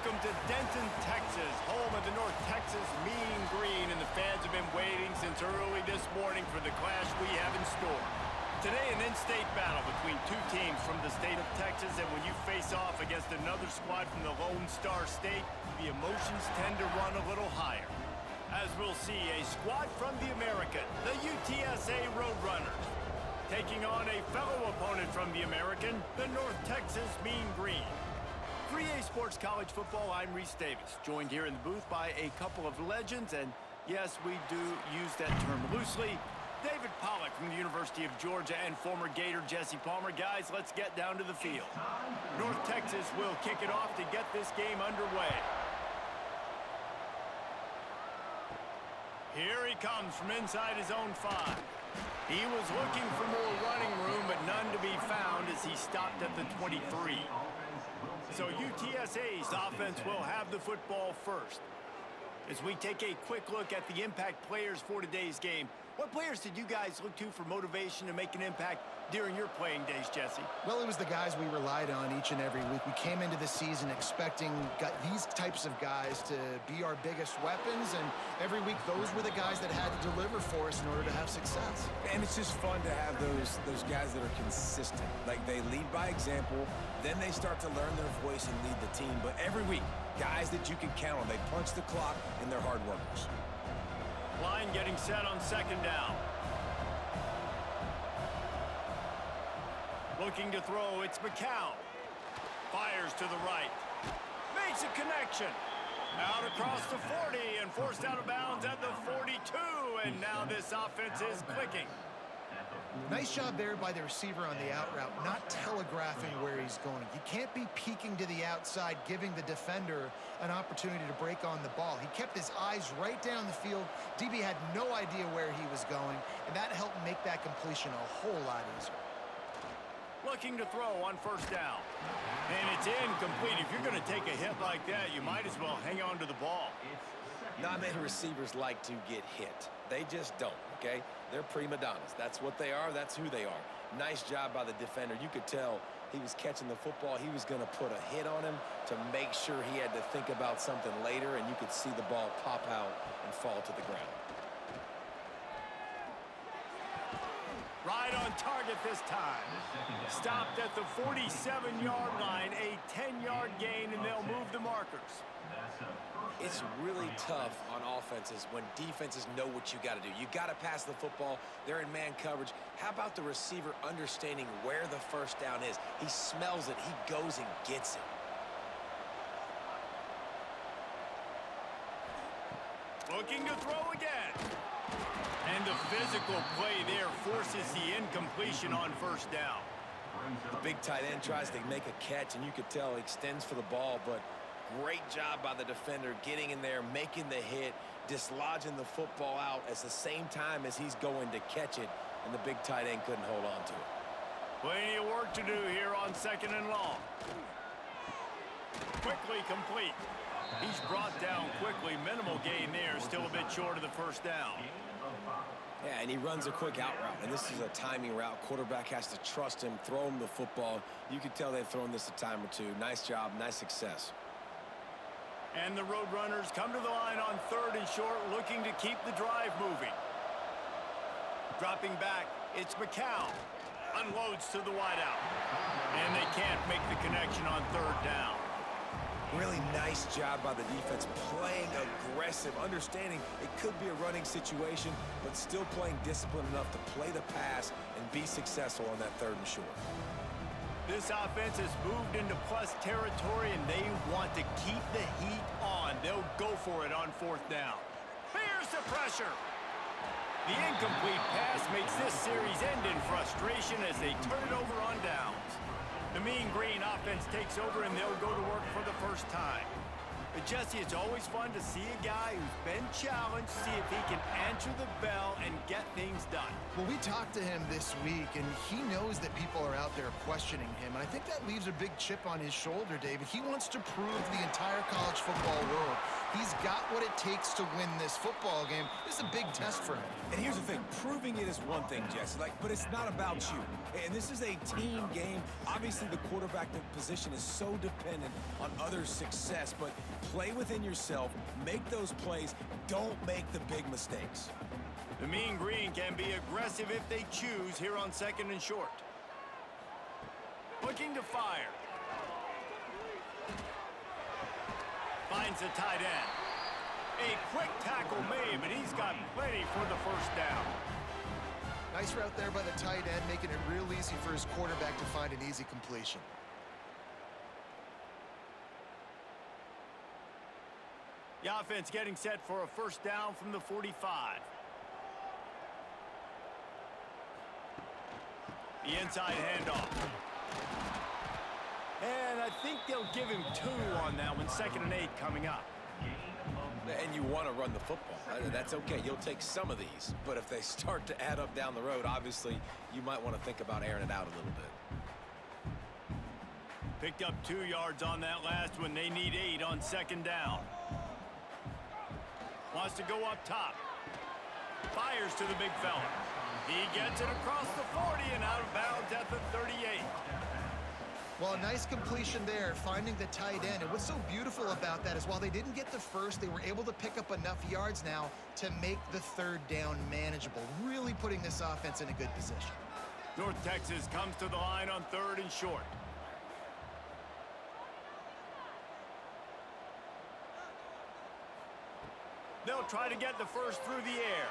Welcome to Denton, Texas, home of the North Texas Mean Green, and the fans have been waiting since early this morning for the clash we have in store. Today, an in-state battle between two teams from the state of Texas, and when you face off against another squad from the Lone Star State, the emotions tend to run a little higher. As we'll see, a squad from the American, the UTSA Roadrunners, taking on a fellow opponent from the American, the North Texas Mean Green. 3A Sports College Football, I'm Reese Davis, joined here in the booth by a couple of legends, and yes, we do use that term loosely. David Pollack from the University of Georgia and former Gator Jesse Palmer. Guys, let's get down to the field. North Texas will kick it off to get this game underway. Here he comes from inside his own 5. He was looking for more running room, but none to be found as he stopped at the 23. So UTSA's offense will have the football first. As we take a quick look at the impact players for today's game, what players did you guys look to for motivation to make an impact during your playing days, Jesse? Well, it was the guys we relied on each and every week. We came into the season expecting these types of guys to be our biggest weapons, and every week those were the guys that had to deliver for us in order to have success. And it's just fun to have those guys that are consistent. Like, they lead by example, then they start to learn their voice and lead the team. But every week, guys that you can count on. They punch the clock, and they're hard workers. Line getting set on second down. Looking to throw, it's McCown. Fires to the right. Makes a connection. Out across the 40 and forced out of bounds at the 42. And now this offense is clicking. Nice job there by the receiver on the out route, not telegraphing where he's going. You can't be peeking to the outside, giving the defender an opportunity to break on the ball. He kept his eyes right down the field. DB had no idea where he was going, and that helped make that completion a whole lot easier. Looking to throw on first down. And it's incomplete. If you're going to take a hit like that, you might as well hang on to the ball. Not many receivers like to get hit. They just don't, okay? They're prima donnas. That's what they are. That's who they are. Nice job by the defender. You could tell he was catching the football. He was going to put a hit on him to make sure he had to think about something later, and you could see the ball pop out and fall to the ground. Right on target this time. Stopped at the 47-yard line, a 10-yard gain, and they'll move the markers. It's really tough on offenses when defenses know what you got to do. You got to pass the football. They're in man coverage. How about the receiver understanding where the first down is? He smells it. He goes and gets it. Looking to throw again. And the physical play there forces the incompletion on first down. The big tight end tries to make a catch, and you could tell he extends for the ball, but great job by the defender getting in there, making the hit, dislodging the football out at the same time as he's going to catch it, and the big tight end couldn't hold on to it. Plenty of work to do here on second and long. Quickly complete. He's brought down quickly. Minimal gain there. Still a bit short of the first down. Yeah, and he runs a quick out route, and this is a timing route. Quarterback has to trust him, throw him the football. You can tell they've thrown this a time or two. Nice job, nice success. And the Roadrunners come to the line on third and short, looking to keep the drive moving. Dropping back, it's McCown. Unloads to the wideout. And they can't make the connection on third down. Really nice job by the defense, playing aggressive, understanding it could be a running situation, but still playing disciplined enough to play the pass and be successful on that third and short. This offense has moved into plus territory, and they want to keep the heat on. They'll go for it on fourth down. Here's the pressure. The incomplete pass makes this series end in frustration as they turn it over on downs. The Mean Green offense takes over, and they'll go to work for the first time. Jesse, it's always fun to see a guy who's been challenged, see if he can answer the bell and get things done. Well, we talked to him this week, and he knows that people are out there questioning him, and I think that leaves a big chip on his shoulder, David. He wants to prove the entire college football world he's got what it takes to win this football game. This is a big test for him. And here's the thing, proving it is one thing, Jesse, but it's not about you. And this is a team game. Obviously, the quarterback position is so dependent on others' success, but play within yourself, make those plays, don't make the big mistakes. The Mean Green can be aggressive if they choose here on 2nd and short. Looking to fire. Finds the tight end. A quick tackle made, but he's got plenty for the first down. Nice route there by the tight end, making it real easy for his quarterback to find an easy completion. The offense getting set for a first down from the 45. The inside handoff. And I think they'll give him 2 on that one. 2nd and 8 coming up. And you want to run the football. That's okay. You'll take some of these. But if they start to add up down the road, obviously, you might want to think about airing it out a little bit. Picked up 2 yards on that last one. They need 8 on 2nd down. Wants to go up top. Fires to the big fella. He gets it across the 40 and out of bounds at the 38. Well, a nice completion there, finding the tight end. And what's so beautiful about that is while they didn't get the first, they were able to pick up enough yards now to make the 3rd down manageable, really putting this offense in a good position. North Texas comes to the line on 3rd and short. They'll try to get the first through the air.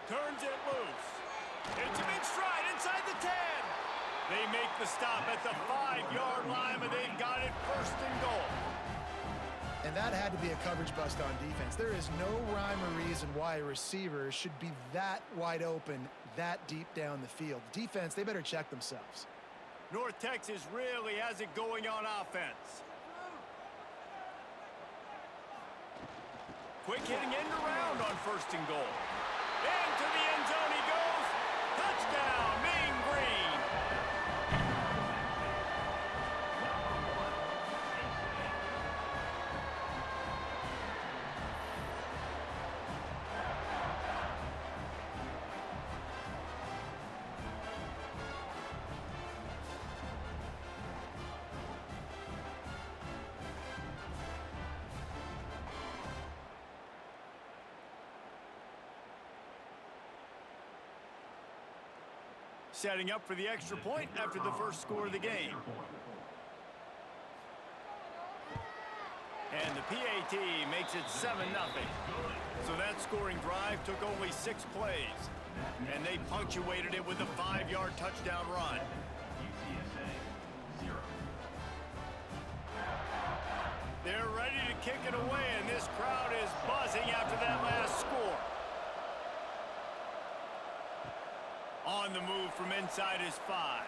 Turns it loose. It's him in stride inside the 10. They make the stop at the 5-yard line, but they've got it 1st and goal. And that had to be a coverage bust on defense. There is no rhyme or reason why a receiver should be that wide open, that deep down the field. Defense, they better check themselves. North Texas really has it going on offense. Quick hitting end around on 1st and goal. Into the end zone he goes. Touchdown, Mean Green. Setting up for the extra point after the first score of the game. And the PAT makes it 7-0. So that scoring drive took only 6 plays. And they punctuated it with a 5-yard touchdown run. They're ready to kick it away, and this crowd is buzzing after that last score. On the move from inside his 5.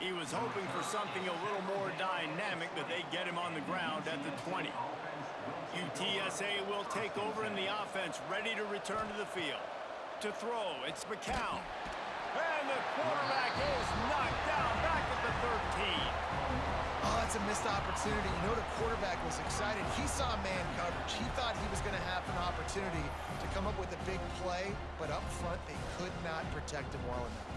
He was hoping for something a little more dynamic, but they get him on the ground at the 20. UTSA will take over in the offense, ready to return to the field. To throw, it's McCown. And the quarterback is knocked down back at the 13. Oh, that's a missed opportunity. You know, the quarterback was excited. He saw man coverage. He thought he was going to have an opportunity to come up with a big play, but up front, they could not protect him well enough.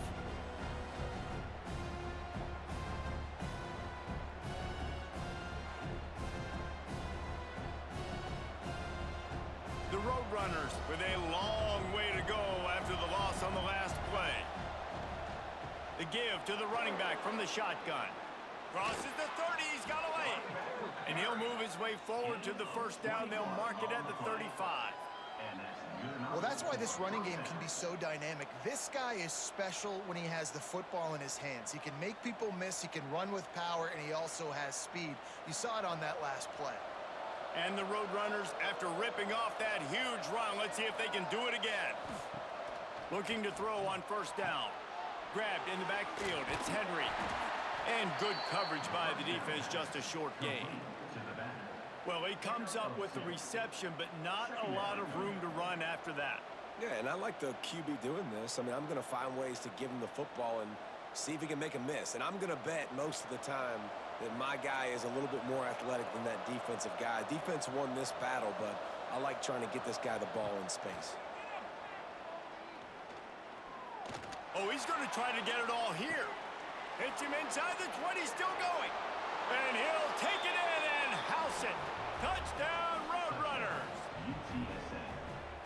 The Roadrunners with a long way to go after the loss on the last play. The give to the running back from the shotgun. Crosses the 30, he's got a lane. And he'll move his way forward to the first down. They'll mark it at the 35. Well, that's why this running game can be so dynamic. This guy is special when he has the football in his hands. He can make people miss, he can run with power, and he also has speed. You saw it on that last play. And the Roadrunners, after ripping off that huge run, let's see if they can do it again. Looking to throw on first down. Grabbed in the backfield, it's Henry. And good coverage by the defense, just a short gain. Well, he comes up with the reception, but not a lot of room to run after that. Yeah, and I like the QB doing this. I mean, I'm going to find ways to give him the football and see if he can make a miss. And I'm going to bet most of the time that my guy is a little bit more athletic than that defensive guy. Defense won this battle, but I like trying to get this guy the ball in space. Oh, he's going to try to get it all here. Hits him inside the 20, still going. And he'll take it in and house it. Touchdown, Roadrunners.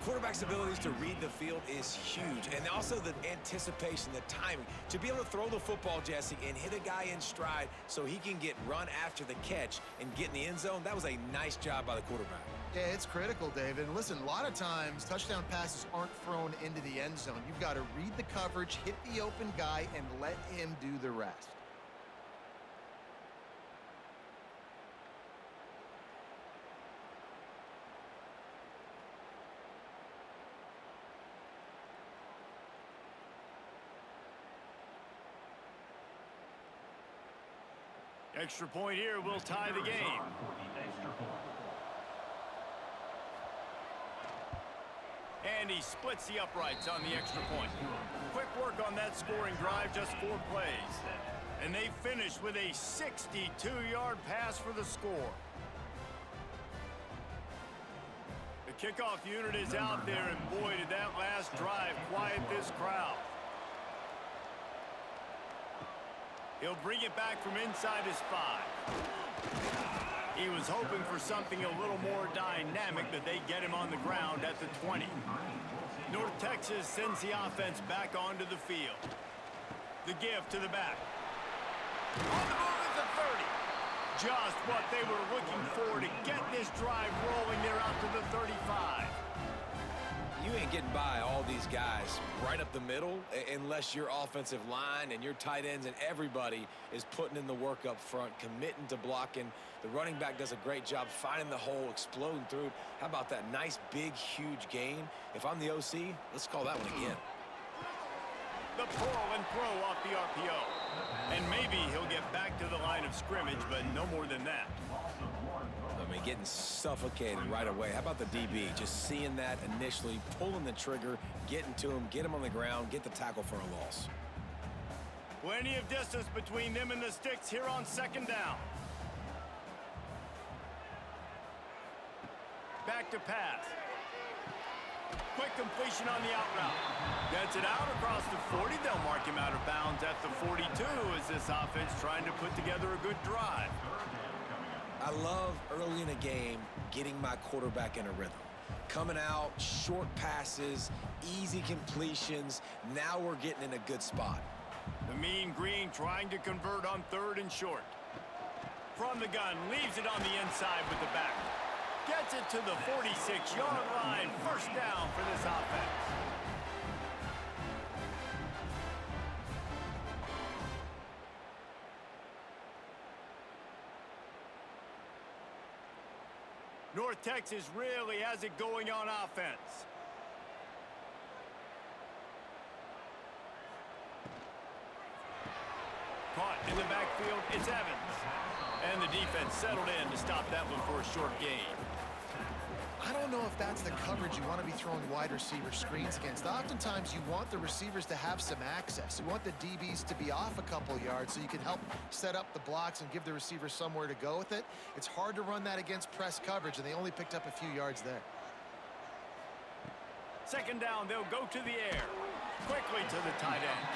Quarterback's abilities to read the field is huge, and also the anticipation, the timing. To be able to throw the football, Jesse, and hit a guy in stride so he can get run after the catch and get in the end zone, that was a nice job by the quarterback. Yeah, it's critical, David. And listen, a lot of times touchdown passes aren't thrown into the end zone. You've got to read the coverage, hit the open guy, and let him do the rest. Extra point here will tie the game. And he splits the uprights on the extra point. Quick work on that scoring drive, just 4 plays. And they finish with a 62-yard pass for the score. The kickoff unit is out there, and boy, did that last drive quiet this crowd. He'll bring it back from inside his 5. He was hoping for something a little more dynamic, but they get him on the ground at the 20. North Texas sends the offense back onto the field. The give to the back. On the move at the 30. Just what they were looking for to get this drive rolling there out to the 35. You ain't getting by all these guys right up the middle unless your offensive line and your tight ends and everybody is putting in the work up front, committing to blocking. The running back does a great job finding the hole, exploding through. How about that nice, big, huge gain? If I'm the OC, let's call that one again. The pull and throw off the RPO. And maybe he'll get back to the line of scrimmage, but no more than that. I mean, getting suffocated right away. How about the DB? Just seeing that initially, pulling the trigger, getting to him, get him on the ground, get the tackle for a loss. Plenty of distance between them and the sticks here on 2nd down. Back to pass. Quick completion on the out route. Gets it out across the 40. They'll mark him out of bounds at the 42 as this offense trying to put together a good drive. I love early in a game getting my quarterback in a rhythm. Coming out, short passes, easy completions. Now we're getting in a good spot. The Mean Green trying to convert on 3rd and short. From the gun, leaves it on the inside with the back. Gets it to the 46-yard line. 1st down for this offense. North Texas really has it going on offense. Caught in the backfield, it's Evans. And the defense settled in to stop that one for a short gain. I don't know if that's the coverage you want to be throwing wide receiver screens against. Oftentimes, you want the receivers to have some access. You want the DBs to be off a couple yards so you can help set up the blocks and give the receivers somewhere to go with it. It's hard to run that against press coverage, and they only picked up a few yards there. 2nd down, they'll go to the air. Quickly to the tight end.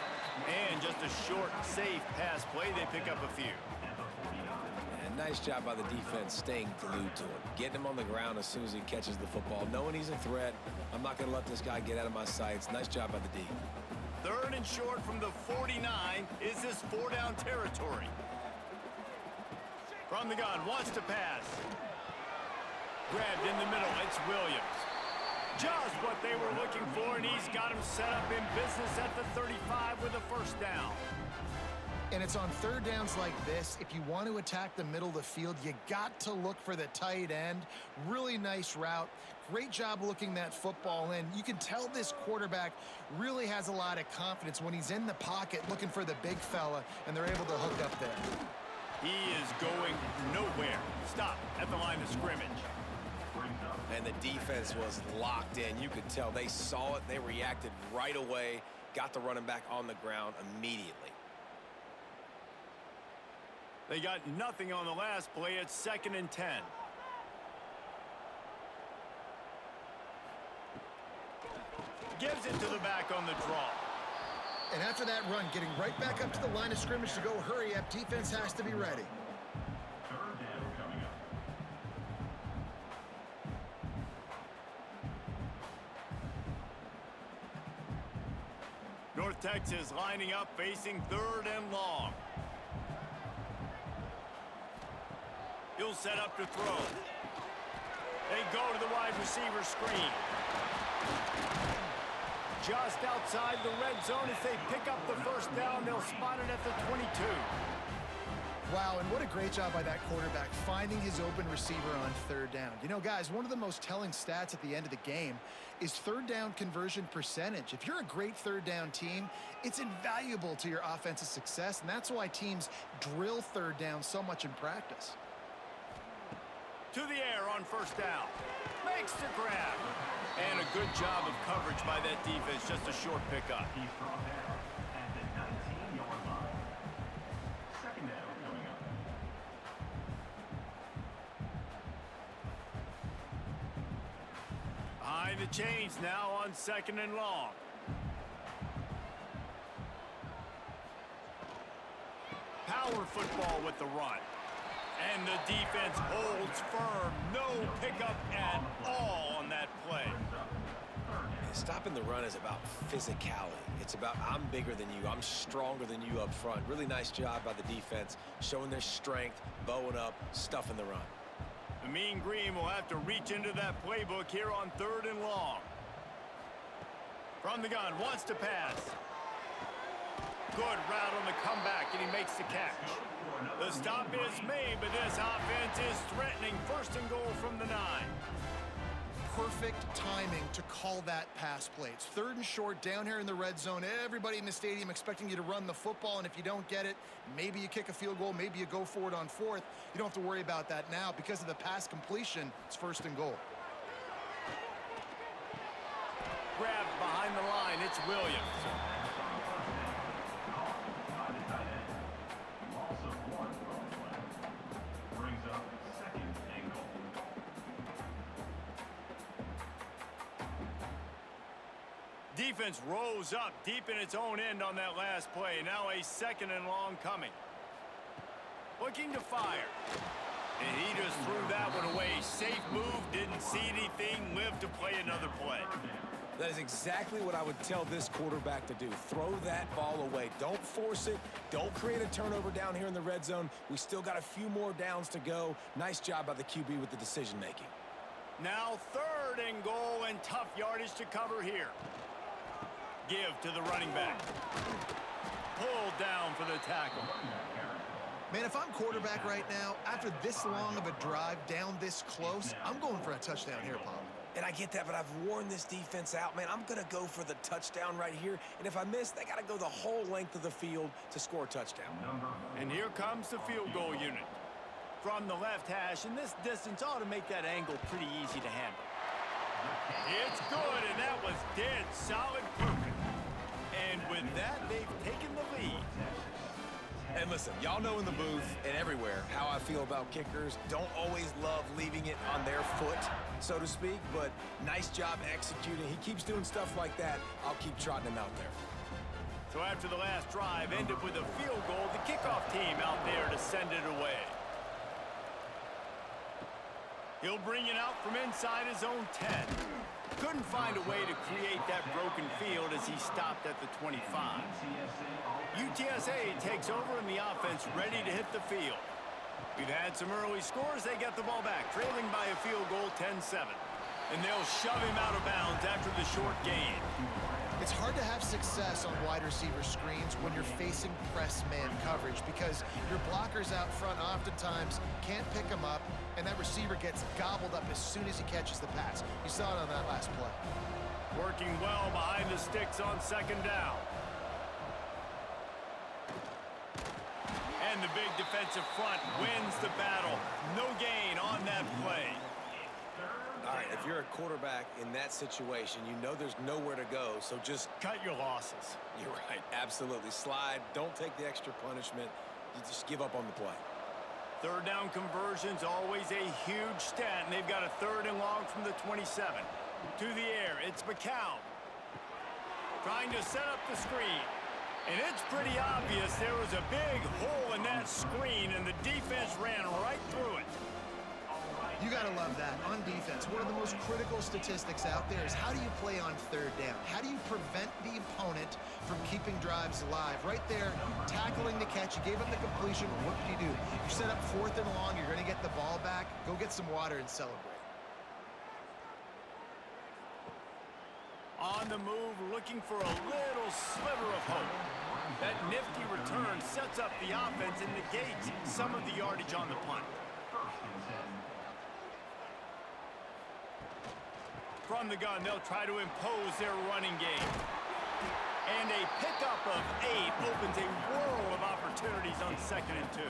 And just a short, safe pass play. They pick up a few. Nice job by the defense staying glued to him. Getting him on the ground as soon as he catches the football. Knowing he's a threat. I'm not going to let this guy get out of my sights. Nice job by the D. 3rd and short from the 49. Is this 4-down territory? From the gun, wants to pass. Grabbed in the middle. It's Williams. Just what they were looking for, and he's got him set up in business at the 35 with a 1st down. And it's on third downs like this. If you want to attack the middle of the field, you got to look for the tight end. Really nice route. Great job looking that football in. You can tell this quarterback really has a lot of confidence when he's in the pocket looking for the big fella, and they're able to hook up there. He is going nowhere. Stop at the line of scrimmage. And the defense was locked in. You could tell they saw it. They reacted right away. Got the running back on the ground immediately. They got nothing on the last play. It's 2nd and 10. Gives it to the back on the draw. And after that run, getting right back up to the line of scrimmage to go hurry up, defense has to be ready. Third down coming up. North Texas lining up, facing 3rd and long. He'll set up to throw. They go to the wide receiver screen. Just outside the red zone as they pick up the first down. They'll spot it at the 22. Wow, and what a great job by that quarterback finding his open receiver on third down. You know, guys, one of the most telling stats at the end of the game is third down conversion percentage. If you're a great third down team, it's invaluable to your offensive success, and that's why teams drill third down so much in practice. To the air on first down. Makes the grab. And a good job of coverage by that defense. Just a short pickup. He's brought down at the 19-yard line. 2nd down coming up. Behind the chains now on 2nd and long. Power football with the run. And the defense holds firm. No pickup at all on that play. Stopping the run is about physicality. It's about I'm bigger than you. I'm stronger than you up front. Really nice job by the defense, showing their strength, bowing up, stuffing the run. The Mean Green will have to reach into that playbook here on 3rd and long. From the gun, wants to pass. Good route on the comeback, and he makes the catch. The stop is made, but this offense is threatening. 1st and goal from the 9. Perfect timing to call that pass play. It's 3rd and short down here in the red zone. Everybody in the stadium expecting you to run the football, and if you don't get it, maybe you kick a field goal, maybe you go for it on 4th. You don't have to worry about that now. Because of the pass completion, it's 1st and goal. Grabbed behind the line, it's Williams. Brings up 2nd and goal. Defense rose up deep in its own end on that last play. Now a 2nd and long coming. Looking to fire. And he just threw that one away. Safe move, didn't see anything, lived to play another play. That is exactly what I would tell this quarterback to do. Throw that ball away. Don't force it. Don't create a turnover down here in the red zone. We still got a few more downs to go. Nice job by the QB with the decision-making. Now 3rd and goal, and tough yardage to cover here. Give to the running back. Pulled down for the tackle. Man, if I'm quarterback right now, after this long of a drive down this close, I'm going for a touchdown here, Pop. And I get that, but I've worn this defense out, man. I'm going to go for the touchdown right here. And if I miss, they got to go the whole length of the field to score a touchdown. And here comes the field goal unit. From the left hash, and this distance ought to make that angle pretty easy to handle. It's good, and that was dead solid perfect. And with that, they've taken the lead. And listen, y'all know in the booth and everywhere how I feel about kickers. Don't always love leaving it on their foot, so to speak, but nice job executing. He keeps doing stuff like that. I'll keep trotting him out there. So after the last drive ended with a field goal, the kickoff team out there to send it away. He'll bring it out from inside his own 10. Couldn't find a way to create that broken field as he stopped at the 25. UTSA takes over and the offense ready to hit the field. We've had some early scores. They get the ball back, trailing by a field goal 10-7. And they'll shove him out of bounds after the short gain. It's hard to have success on wide receiver screens when you're facing press man coverage because your blockers out front oftentimes can't pick them up, and that receiver gets gobbled up as soon as he catches the pass. You saw it on that last play. Working well behind the sticks on second down. And the big defensive front wins the battle. No gain on that play. All right, if you're a quarterback in that situation, you know there's nowhere to go, so just Cut your losses. You're right, absolutely. Slide, don't take the extra punishment. You just give up on the play. Third down conversion's always a huge stat, and they've got a 3rd and long from the 27. To the air, it's McCown. Trying to set up the screen. And it's pretty obvious there was a big hole in that screen, and the defense ran right through it. You got to love that. On defense, one of the most critical statistics out there is how do you play on 3rd down? How do you prevent the opponent from keeping drives alive? Right there, tackling the catch. You gave up the completion. What do? You set up 4th and long. You're going to get the ball back. Go get some water and celebrate. On the move, looking for a little sliver of hope. That nifty return sets up the offense and negates some of the yardage on the punt. From the gun, they'll try to impose their running game. And a pickup of 8 opens a world of opportunities on 2nd and 2.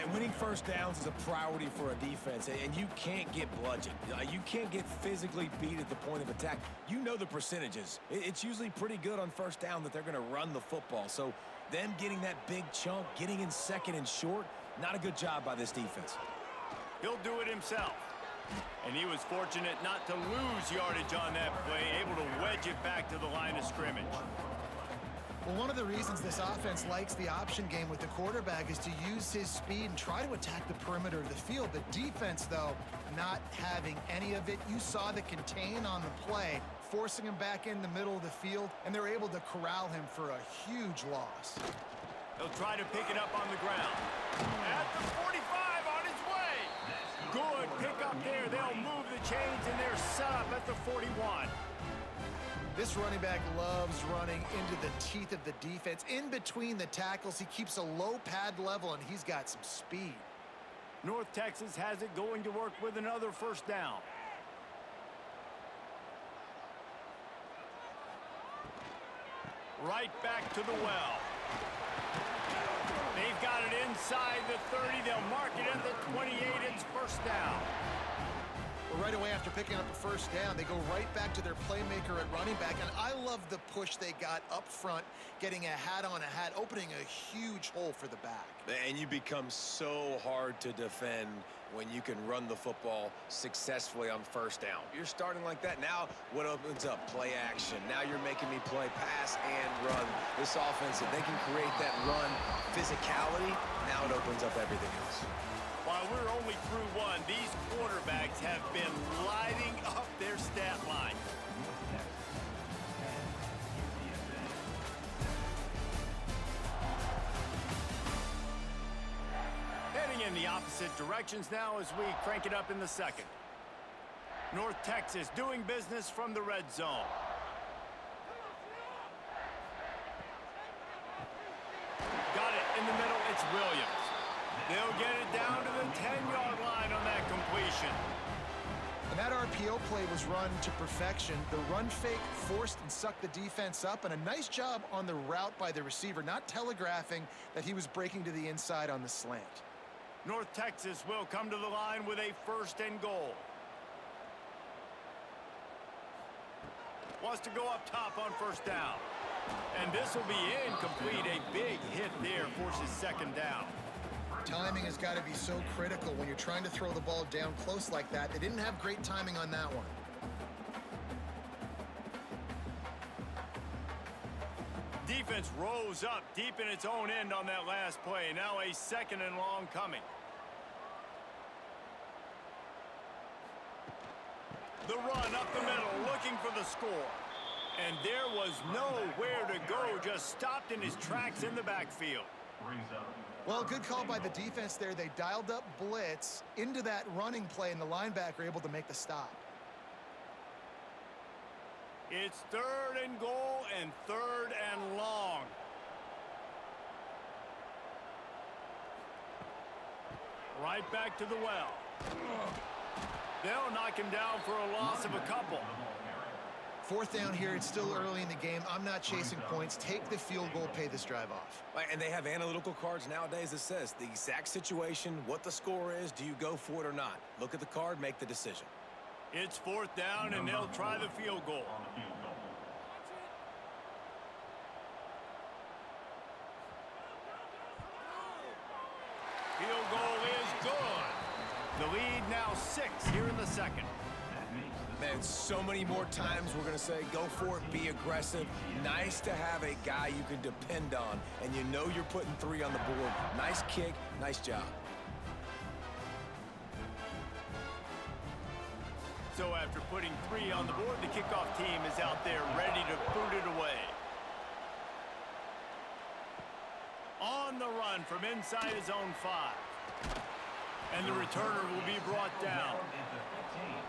And winning first downs is a priority for a defense, and you can't get bludgeoned. You can't get physically beat at the point of attack. You know the percentages. It's usually pretty good on first down that they're going to run the football. So them getting that big chunk, getting in 2nd and short, not a good job by this defense. He'll do it himself. And he was fortunate not to lose yardage on that play, able to wedge it back to the line of scrimmage. Well, one of the reasons this offense likes the option game with the quarterback is to use his speed and try to attack the perimeter of the field. The defense, though, not having any of it. You saw the contain on the play, forcing him back in the middle of the field, and they're able to corral him for a huge loss. He'll try to pick it up on the ground. At the 45, on his way. Good pickup there. They'll move the chains, and they're set up at the 41. This running back loves running into the teeth of the defense. In between the tackles, he keeps a low pad level, and he's got some speed. North Texas has it going to work with another first down. Right back to the well. They've got it inside the 30. They'll mark it at the 28. It's first down. Well, right away after picking up a first down, they go right back to their playmaker at running back. And I love the push they got up front, getting a hat on a hat, opening a huge hole for the back. And you become so hard to defend when you can run the football successfully on first down. You're starting like that. Now what opens up? Play action. Now you're making me play pass and run. This offense, if they can create that run physicality, now it opens up everything else. While we're only through one, these quarterbacks have been lighting up their stat line. Heading in the opposite directions now as we crank it up in the second. North Texas doing business from the red zone. Got it in the middle. It's Williams. They'll get it down to the 10-yard line on that completion. And that RPO play was run to perfection. The run fake forced and sucked the defense up, and a nice job on the route by the receiver, not telegraphing that he was breaking to the inside on the slant. North Texas will come to the line with a 1st and goal. Wants to go up top on first down. And this will be incomplete. A big hit there forces 2nd down. Timing has got to be so critical when you're trying to throw the ball down close like that. They didn't have great timing on that one. Defense rose up deep in its own end on that last play. Now a 2nd and long coming. The run up the middle, looking for the score. And there was nowhere to go, just stopped in his tracks in the backfield. Well, good call by the defense there. They dialed up blitz into that running play, and the linebacker able to make the stop. It's 3rd and goal and 3rd and long. Right back to the well. They'll knock him down for a loss of a couple. 4th down here. It's still early in the game. I'm not chasing points. Take the field goal, pay this drive off. And they have analytical cards nowadays that says the exact situation, what the score is, do you go for it or not? Look at the card, make the decision. It's 4th down, and they'll try the field goal. Field goal is good. The lead now 6 here in the second. Man, so many more times we're going to say, go for it, be aggressive. Nice to have a guy you can depend on, and you know you're putting 3 on the board. Nice kick, nice job. So after putting 3 on the board, the kickoff team is out there ready to boot it away. On the run from inside his own 5. And the returner will be brought down.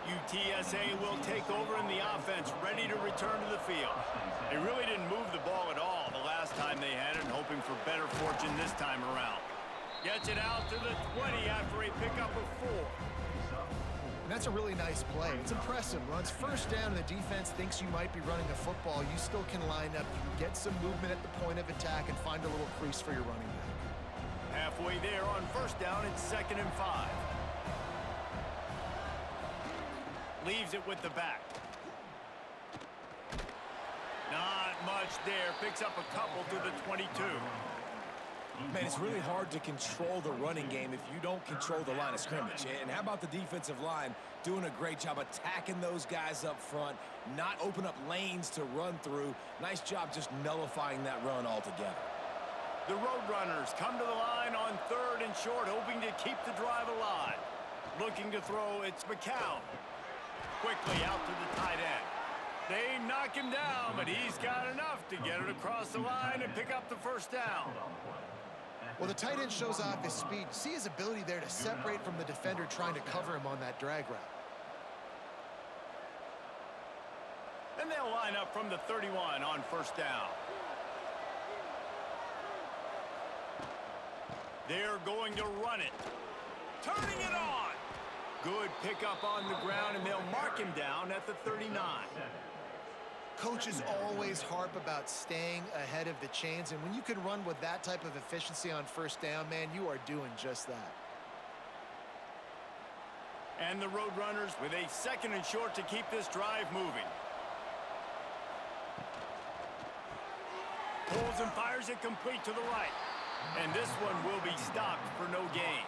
UTSA will take over in the offense, ready to return to the field. They really didn't move the ball at all the last time they had it, hoping for better fortune this time around. Gets it out to the 20 after a pickup of 4. And that's a really nice play. It's impressive. When it's 1st down and the defense thinks you might be running the football, you still can line up. You can get some movement at the point of attack and find a little crease for your running back. Halfway there on 1st down, it's 2nd and 5. Leaves it with the back. Not much there. Picks up a couple to the 22. Man, it's really hard to control the running game if you don't control the line of scrimmage. And how about the defensive line doing a great job attacking those guys up front, not open up lanes to run through. Nice job just nullifying that run altogether. The Roadrunners come to the line on 3rd and short, hoping to keep the drive alive. Looking to throw, it's McCown. Quickly out to the tight end. They knock him down, but he's got enough to get it across the line and pick up the 1st down. Well, the tight end shows off his speed. See his ability there to separate from the defender trying to cover him on that drag route. And they'll line up from the 31 on 1st down. They're going to run it. Turning it on. Good pickup on the ground, and they'll mark him down at the 39. Coaches always harp about staying ahead of the chains, and when you can run with that type of efficiency on 1st down, man, you are doing just that. And the Roadrunners with a 2nd and short to keep this drive moving. Pulls and fires it complete to the right. And this one will be stopped for no gain.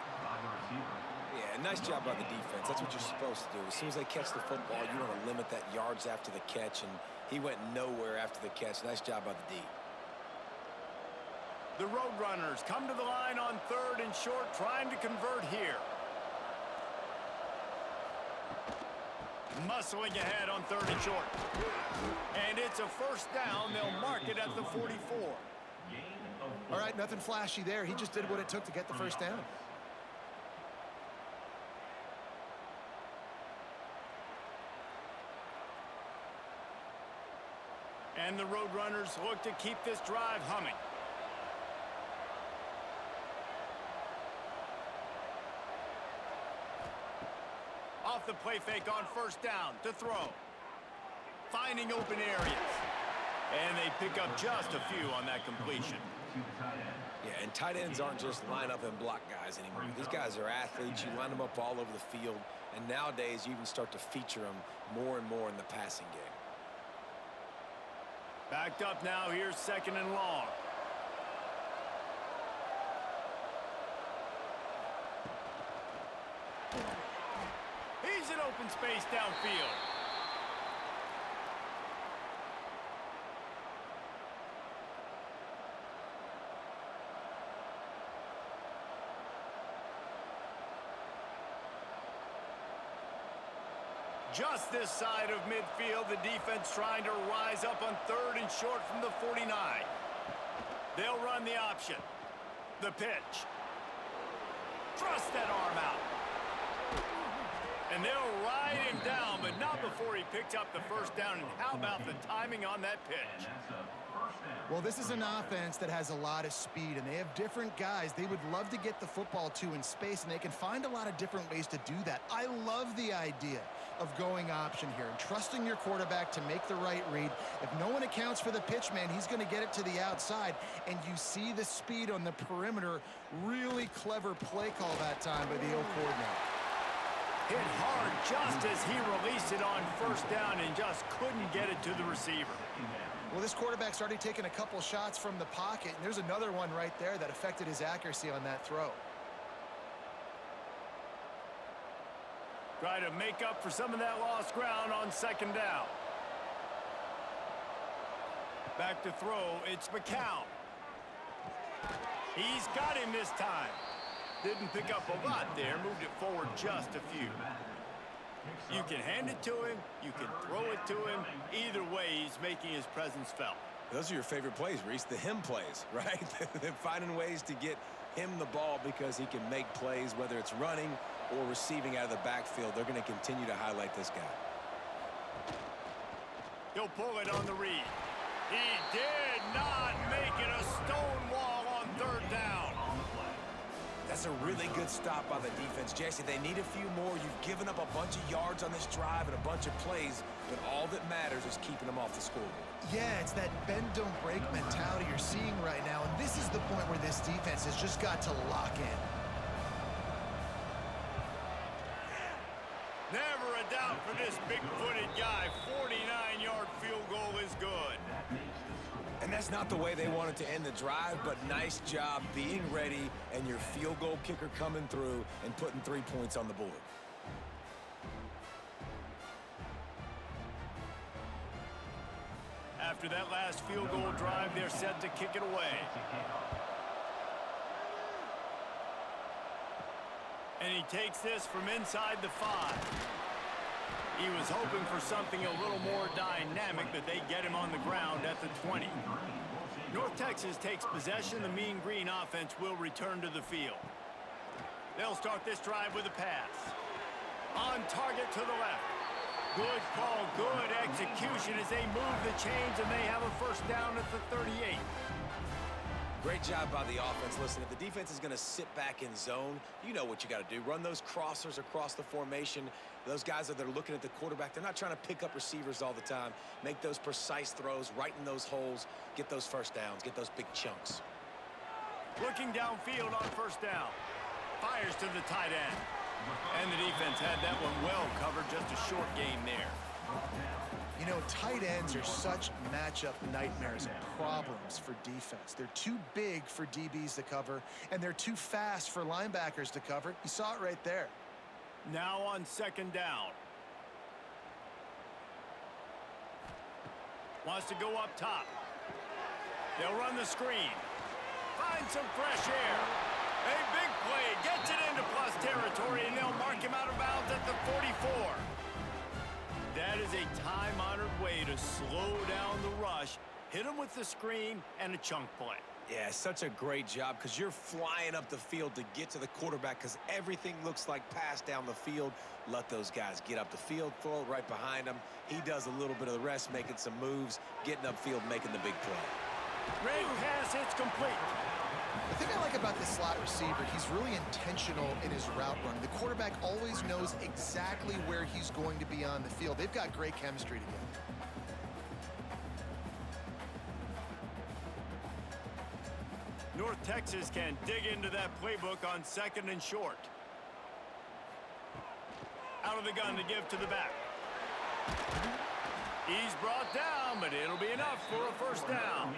Yeah, nice job by the defense. That's what you're supposed to do. As soon as they catch the football, you want to limit that yards after the catch, and he went nowhere after the catch. Nice job by the D. The Roadrunners come to the line on 3rd and short, trying to convert here. Muscling ahead on 3rd and short. And it's a 1st down. They'll mark it at the 44. All right, nothing flashy there. He just did what it took to get the 1st down. And the Roadrunners look to keep this drive humming. Off the play fake on 1st down to throw. Finding open areas. And they pick up just a few on that completion. Yeah, and tight ends aren't just line up and block guys anymore. These guys are athletes. You line them up all over the field. And nowadays, you even start to feature them more and more in the passing game. Backed up now. Here's 2nd and long. He's in open space downfield. Just this side of midfield, the defense trying to rise up on 3rd and short from the 49. They'll run the option. The pitch. Thrust that arm out. And they'll ride him down, but not before he picks up the first down. And how about the timing on that pitch? Well, this is an offense that has a lot of speed, and they have different guys they would love to get the football to in space, and they can find a lot of different ways to do that. I love the idea of going option here and trusting your quarterback to make the right read. If no one accounts for the pitch man, he's going to get it to the outside, and you see the speed on the perimeter. Really clever play call that time by the O coordinator. Hit hard just as he released it on first down and just couldn't get it to the receiver. Well, this quarterback's already taken a couple shots from the pocket, and there's another one right there that affected his accuracy on that throw. Try to make up for some of that lost ground on second down. Back to throw, it's McCown. He's got him this time. Didn't pick up a lot there, moved it forward just a few. You can hand it to him, you can throw it to him. Either way, he's making his presence felt. Those are your favorite plays, Reese, the him plays, right? They're finding ways to get him the ball because he can make plays, whether it's running or receiving out of the backfield. They're going to continue to highlight this guy. He'll pull it on the read. He did not make it a stone wall on third down. That's a really good stop by the defense. Jesse, they need a few more. You've given up a bunch of yards on this drive and a bunch of plays, but all that matters is keeping them off the scoreboard. Yeah, it's that bend, don't break mentality you're seeing right now, and this is the point where this defense has just got to lock in. Never a doubt for this big-footed guy. 49-yard field goal is good. And that's not the way they wanted to end the drive, but nice job being ready and your field goal kicker coming through and putting 3 points on the board. After that last field goal drive, they're set to kick it away. And he takes this from inside the 5. He was hoping for something a little more dynamic, but they get him on the ground at the 20. North Texas takes possession. The Mean Green offense will return to the field. They'll start this drive with a pass. On target to the left. Good call, good execution as they move the chains, and they have a first down at the 38. Great job by the offense. Listen, if the defense is going to sit back in zone, you know what you got to do. Run those crossers across the formation. Those guys that are looking at the quarterback, they're not trying to pick up receivers all the time. Make those precise throws, right in those holes, get those first downs, get those big chunks. Looking downfield on first down. Fires to the tight end. And the defense had that one well covered. Just a short game there. You know, tight ends are such matchup nightmares and problems for defense. They're too big for DBs to cover, and they're too fast for linebackers to cover. You saw it right there. Now on second down. Wants to go up top. They'll run the screen. Find some fresh air. A big play. Gets it into plus territory, and they'll mark him out of bounds at the 44. That is a time-honored way to slow down the rush, hit him with the screen, and a chunk play. Yeah, such a great job because you're flying up the field to get to the quarterback because everything looks like pass down the field. Let those guys get up the field, throw it right behind him. He does a little bit of the rest, making some moves, getting upfield, making the big play. Great pass, it's complete. The thing I like about this slot receiver, he's really intentional in his route run. The quarterback always knows exactly where he's going to be on the field. They've got great chemistry together. North Texas can dig into that playbook on second and short. Out of the gun to give to the back. He's brought down, but it'll be enough for a first down.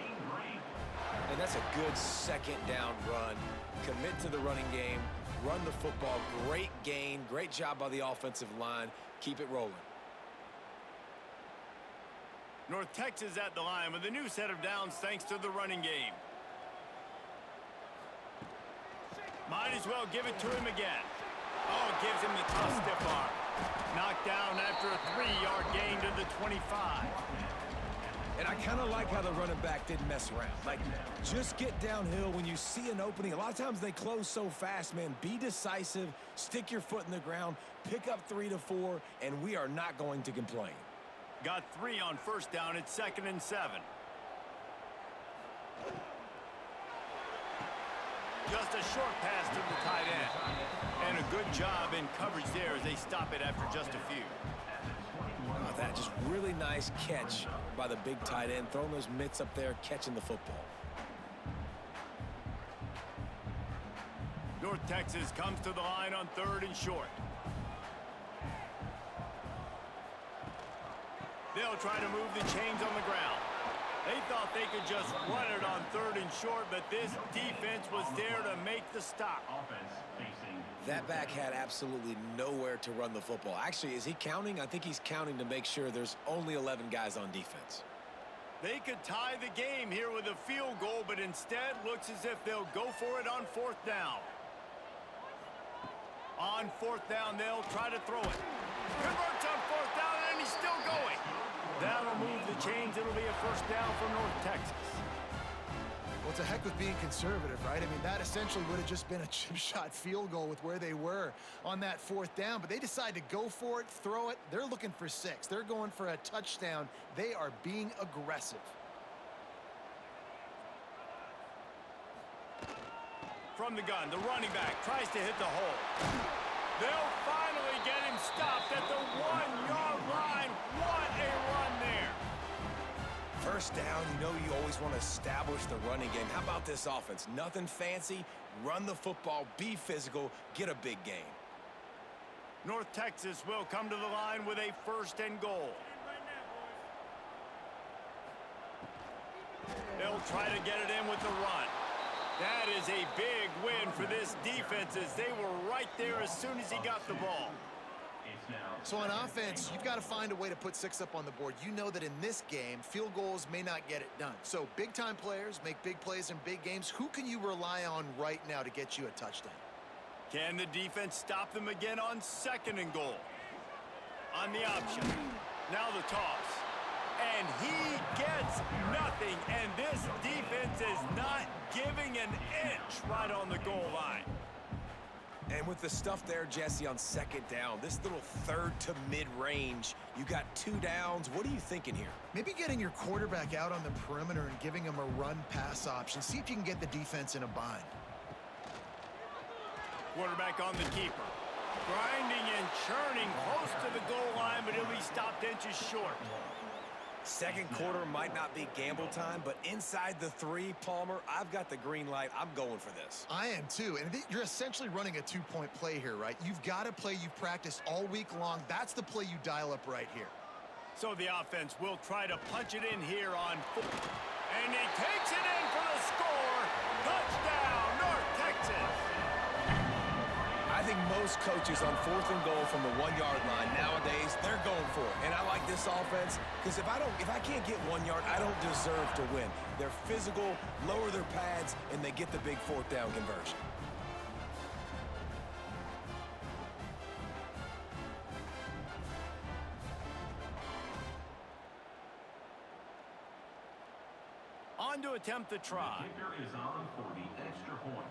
And that's a good second down run. Commit to the running game, run the football. Great gain, great job by the offensive line. Keep it rolling. North Texas at the line with a new set of downs thanks to the running game. Might as well give it to him again. Oh, gives him the tough stiff arm. Knocked down after a 3-yard gain to the 25. And I kind of like how the running back didn't mess around. Like, just get downhill when you see an opening. A lot of times they close so fast, man. Be decisive, stick your foot in the ground, pick up 3 to 4, and we are not going to complain. Got 3 on first down. It's 2nd and 7. Just a short pass to the tight end. And a good job in coverage there as they stop it after just a few. That just really nice catch by the big tight end, throwing those mitts up there, catching the football. North Texas comes to the line on 3rd and short. They'll try to move the chains on the ground. They thought they could just run it on 3rd and short, but this defense was there to make the stop. Offense facing. That back had absolutely nowhere to run the football. Actually, is he counting? I think he's counting to make sure there's only 11 guys on defense. They could tie the game here with a field goal, but instead looks as if they'll go for it on 4th down. On 4th down, they'll try to throw it. Converts on 4th down, and he's still going. That'll move the chains. It'll be a 1st down for North Texas. Well, it's a heck with being conservative, right? I mean, that essentially would have just been a chip shot field goal with where they were on that 4th down, but they decide to go for it, throw it. They're looking for 6. They're going for a touchdown. They are being aggressive. From the gun, the running back tries to hit the hole. They'll finally get him stopped at the 1-yard line. What a run there. 1st down, you know you always want to establish the running game. How about this offense? Nothing fancy. Run the football, be physical, get a big gain. North Texas will come to the line with a 1st and goal. They'll try to get it in with the run. That is a big win for this defense as they were right there as soon as he got the ball. So on offense, you've got to find a way to put 6 up on the board. You know that in this game, field goals may not get it done. So big-time players make big plays in big games. Who can you rely on right now to get you a touchdown? Can the defense stop them again on 2nd and goal? On the option. Now the toss. And he gets nothing. And this defense is not giving an inch right on the goal line. And with the stuff there, Jesse, on 2nd down, this little 3rd to mid-range, you got 2 downs. What are you thinking here? Maybe getting your quarterback out on the perimeter and giving him a run-pass option. See if you can get the defense in a bind. Quarterback on the keeper. Grinding and churning close to the goal line, but he'll be stopped inches short. 2nd quarter might not be gamble time, but inside the 3, Palmer, I've got the green light. I'm going for this. I am too, and you're essentially running a 2-point play here, right? You've got a play you've practiced all week long. That's the play you dial up right here. So the offense will try to punch it in here on 4. And he takes it in for the score. Touchdown, North Texas. I think most coaches on 4th and goal from the 1-yard line nowadays, they're going for it. And I like this offense because if I can't get 1 yard, I don't deserve to win. They're physical, lower their pads, and they get the big 4th down conversion. On to attempt the try. The kicker is on for the extra point.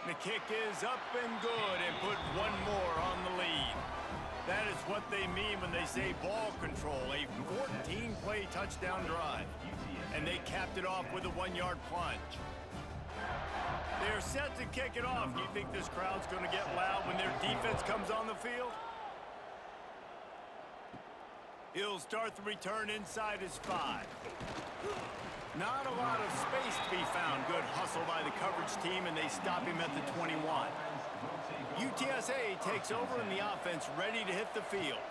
The kick is up and good and put 1 more on the lead. That is what they mean when they say ball control, a 14-play touchdown drive. And they capped it off with a 1-yard plunge. They're set to kick it off. You think this crowd's going to get loud when their defense comes on the field? He'll start the return inside his 5. Not a lot of space to be found. Good hustle by the coverage team, and they stop him at the 21. UTSA takes over in the offense, ready to hit the field.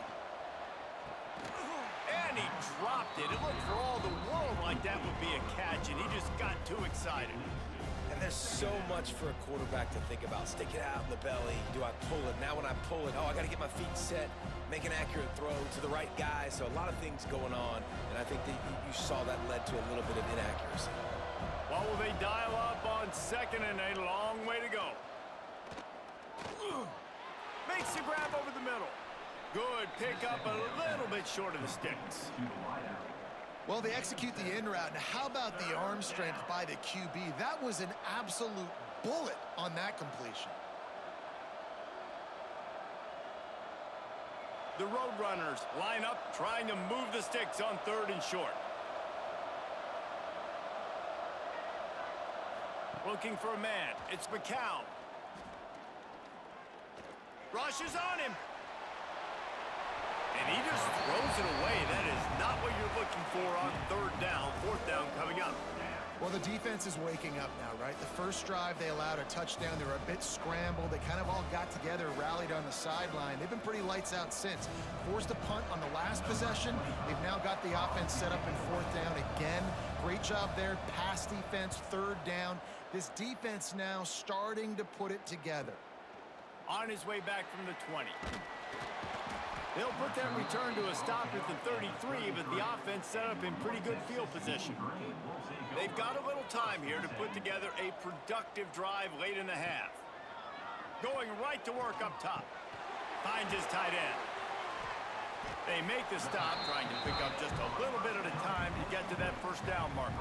And he dropped it. It looked for all the world like that would be a catch, and he just got too excited. And there's so much for a quarterback to think about. Stick it out in the belly. Do I pull it? Now when I pull it, I got to get my feet set, make an accurate throw to the right guy. So a lot of things going on, and I think that you saw that led to a little bit of inaccuracy. What will they dial up on 2nd and a long way to go? Makes the grab over the middle. Good pickup, a little bit short of the sticks. Well, they execute the in route. Now, how about the arm strength by the QB? That was an absolute bullet on that completion. The Roadrunners line up, trying to move the sticks on 3rd and short. Looking for a man. It's McCown. Rushes on him. And he just throws it away. That is not what you're looking for on 3rd down. 4th down coming up. Well, the defense is waking up now, right? The first drive, they allowed a touchdown. They were a bit scrambled. They kind of all got together, rallied on the sideline. They've been pretty lights out since. Forced a punt on the last possession. They've now got the offense set up in 4th down again. Great job there. Pass defense, 3rd down. This defense now starting to put it together. On his way back from the 20. They'll put that return to a stop at the 33, but the offense set up in pretty good field position. They've got a little time here to put together a productive drive late in the half. Going right to work up top. Finds his tight end. They make the stop, trying to pick up just a little bit at a time to get to that 1st down marker.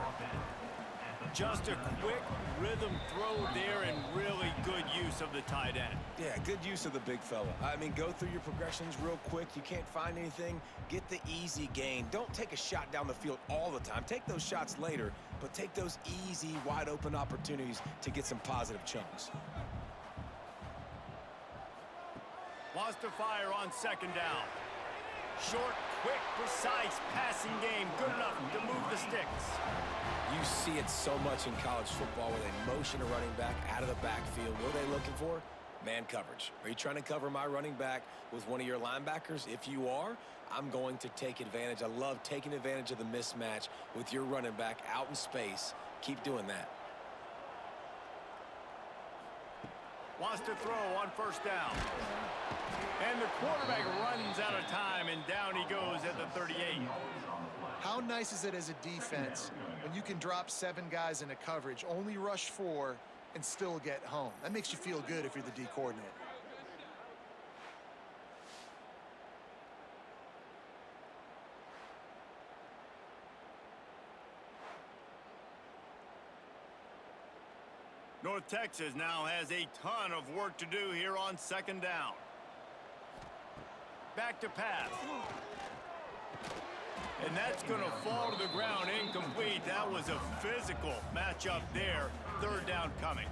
Just a quick rhythm throw there and really good use of the tight end. Yeah, good use of the big fella. I mean, go through your progressions real quick. You can't find anything, get the easy gain. Don't take a shot down the field all the time. Take those shots later, but take those easy, wide-open opportunities to get some positive chunks. Wants to fire on 2nd down. Short, quick, precise passing game. Good enough to move the sticks. You see it so much in college football where they motion a running back out of the backfield. What are they looking for? Man coverage. Are you trying to cover my running back with one of your linebackers? If you are, I'm going to take advantage. I love taking advantage of the mismatch with your running back out in space. Keep doing that. Wants to throw on 1st down. And the quarterback runs out of time, and down he goes at the 38. How nice is it as a defense when you can drop 7 guys into coverage, only rush 4, and still get home? That makes you feel good if you're the D coordinator. North Texas now has a ton of work to do here on 2nd down. Back to pass. And that's going to fall to the ground incomplete. That was a physical matchup there. 3rd down coming.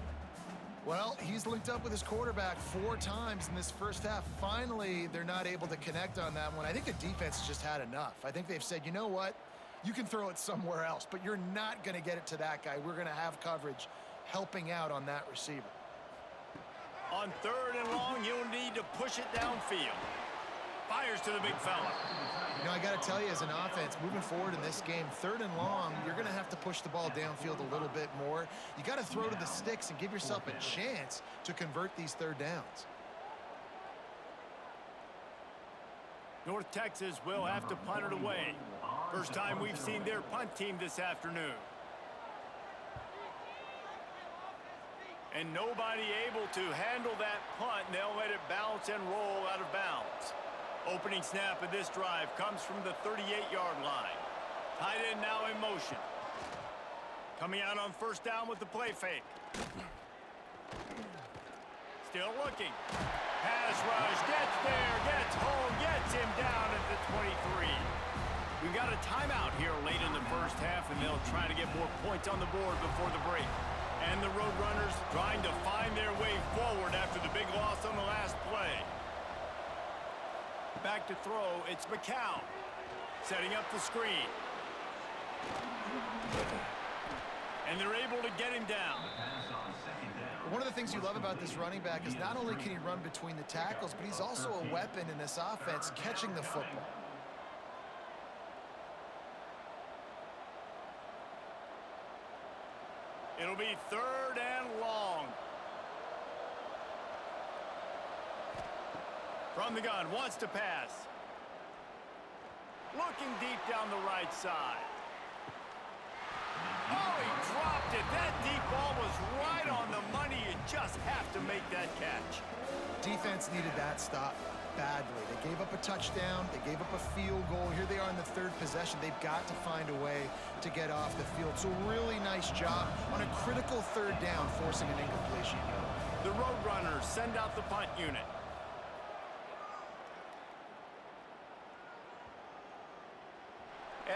Well, he's linked up with his quarterback 4 times in this first half. Finally, they're not able to connect on that one. I think the defense has just had enough. I think they've said, you know what? You can throw it somewhere else, but you're not going to get it to that guy. We're going to have coverage helping out on that receiver. On 3rd and long, you'll need to push it downfield. Fires to the big fella. You know, I got to tell you, as an offense, moving forward in this game, 3rd and long, you're going to have to push the ball downfield a little bit more. You got to throw to the sticks and give yourself a chance to convert these 3rd downs. North Texas will have to punt it away. First time we've seen their punt team this afternoon. And nobody able to handle that punt, and they'll let it bounce and roll out of bounds. Opening snap of this drive comes from the 38-yard line. Tight end now in motion. Coming out on 1st down with the play fake. Still looking. Pass rush, gets there, gets home, gets him down at the 23. We've got a timeout here late in the first half, and they'll try to get more points on the board before the break. And the Roadrunners trying to find their way forward after the big loss on the last play. Back to throw, it's McCown. Setting up the screen. And they're able to get him down. One of the things you love about this running back is not only can he run between the tackles, but he's also a weapon in this offense, catching the football. It'll be 3rd and long. From the gun, wants to pass. Looking deep down the right side. Oh, he dropped it. That deep ball was right on the money. You just have to make that catch. Defense needed that stop. badly. They gave up a touchdown. They gave up a field goal. Here they are in the third possession. They've got to find a way to get off the field. So really nice job on a critical third down, forcing an incompletion. The Roadrunners send out the punt unit.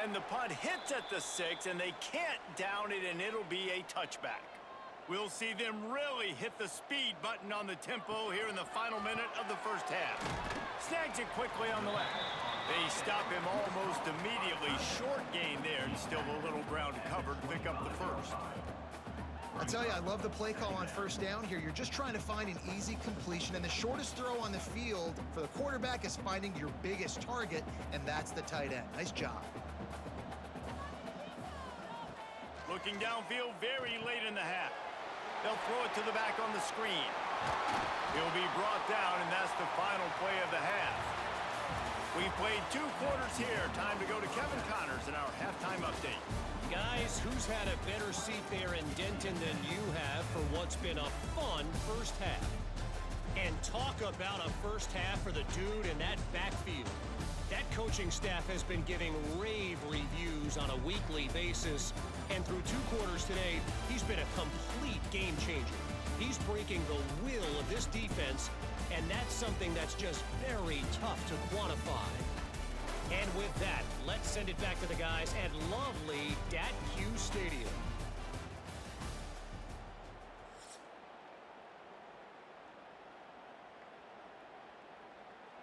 And the punt hits at the 6, and they can't down it, and it'll be a touchback. We'll see them really hit the speed button on the tempo here in the final minute of the first half. Snags it quickly on the left. They stop him almost immediately. Short gain there, and still a little ground to cover to pick up the first. I tell you, I love the play call on first down here. You're just trying to find an easy completion, and the shortest throw on the field for the quarterback is finding your biggest target, and that's the tight end. Nice job. Looking downfield very late in the half. They'll throw it to the back on the screen. He'll be brought down, and that's the final play of the half. We've played 2 quarters here. Time to go to Kevin Connors in our halftime update. Guys, who's had a better seat there in Denton than you have for what's been a fun first half? And talk about a first half for the dude in that backfield. That coaching staff has been giving rave reviews on a weekly basis. And through 2 quarters today, he's been a complete game changer. He's breaking the will of this defense, and that's something that's just very tough to quantify. And with that, let's send it back to the guys at lovely Dat-Q Stadium.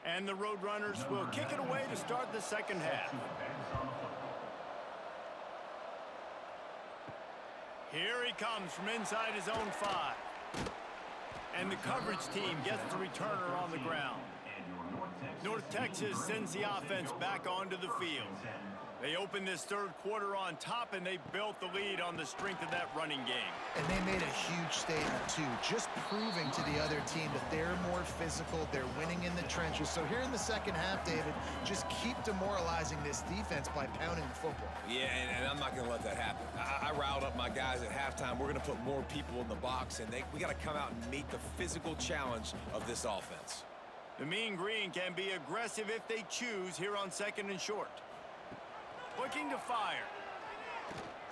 And the Roadrunners will kick it away to start the second half. Here he comes from inside his own 5. And the coverage team gets the returner on the ground. North Texas sends the offense back onto the field. They open this third quarter on top, and they built the lead on the strength of that running game. And they made a huge statement, too, just proving to the other team that they're more physical, they're winning in the trenches. So here in the second half, David, just keep demoralizing this defense by pounding the football. Yeah, and I'm not going to let that happen. I riled up my guys at halftime. We're going to put more people in the box, and we got to come out and meet the physical challenge of this offense. The Mean Green can be aggressive if they choose here on 2nd and short. Looking to fire.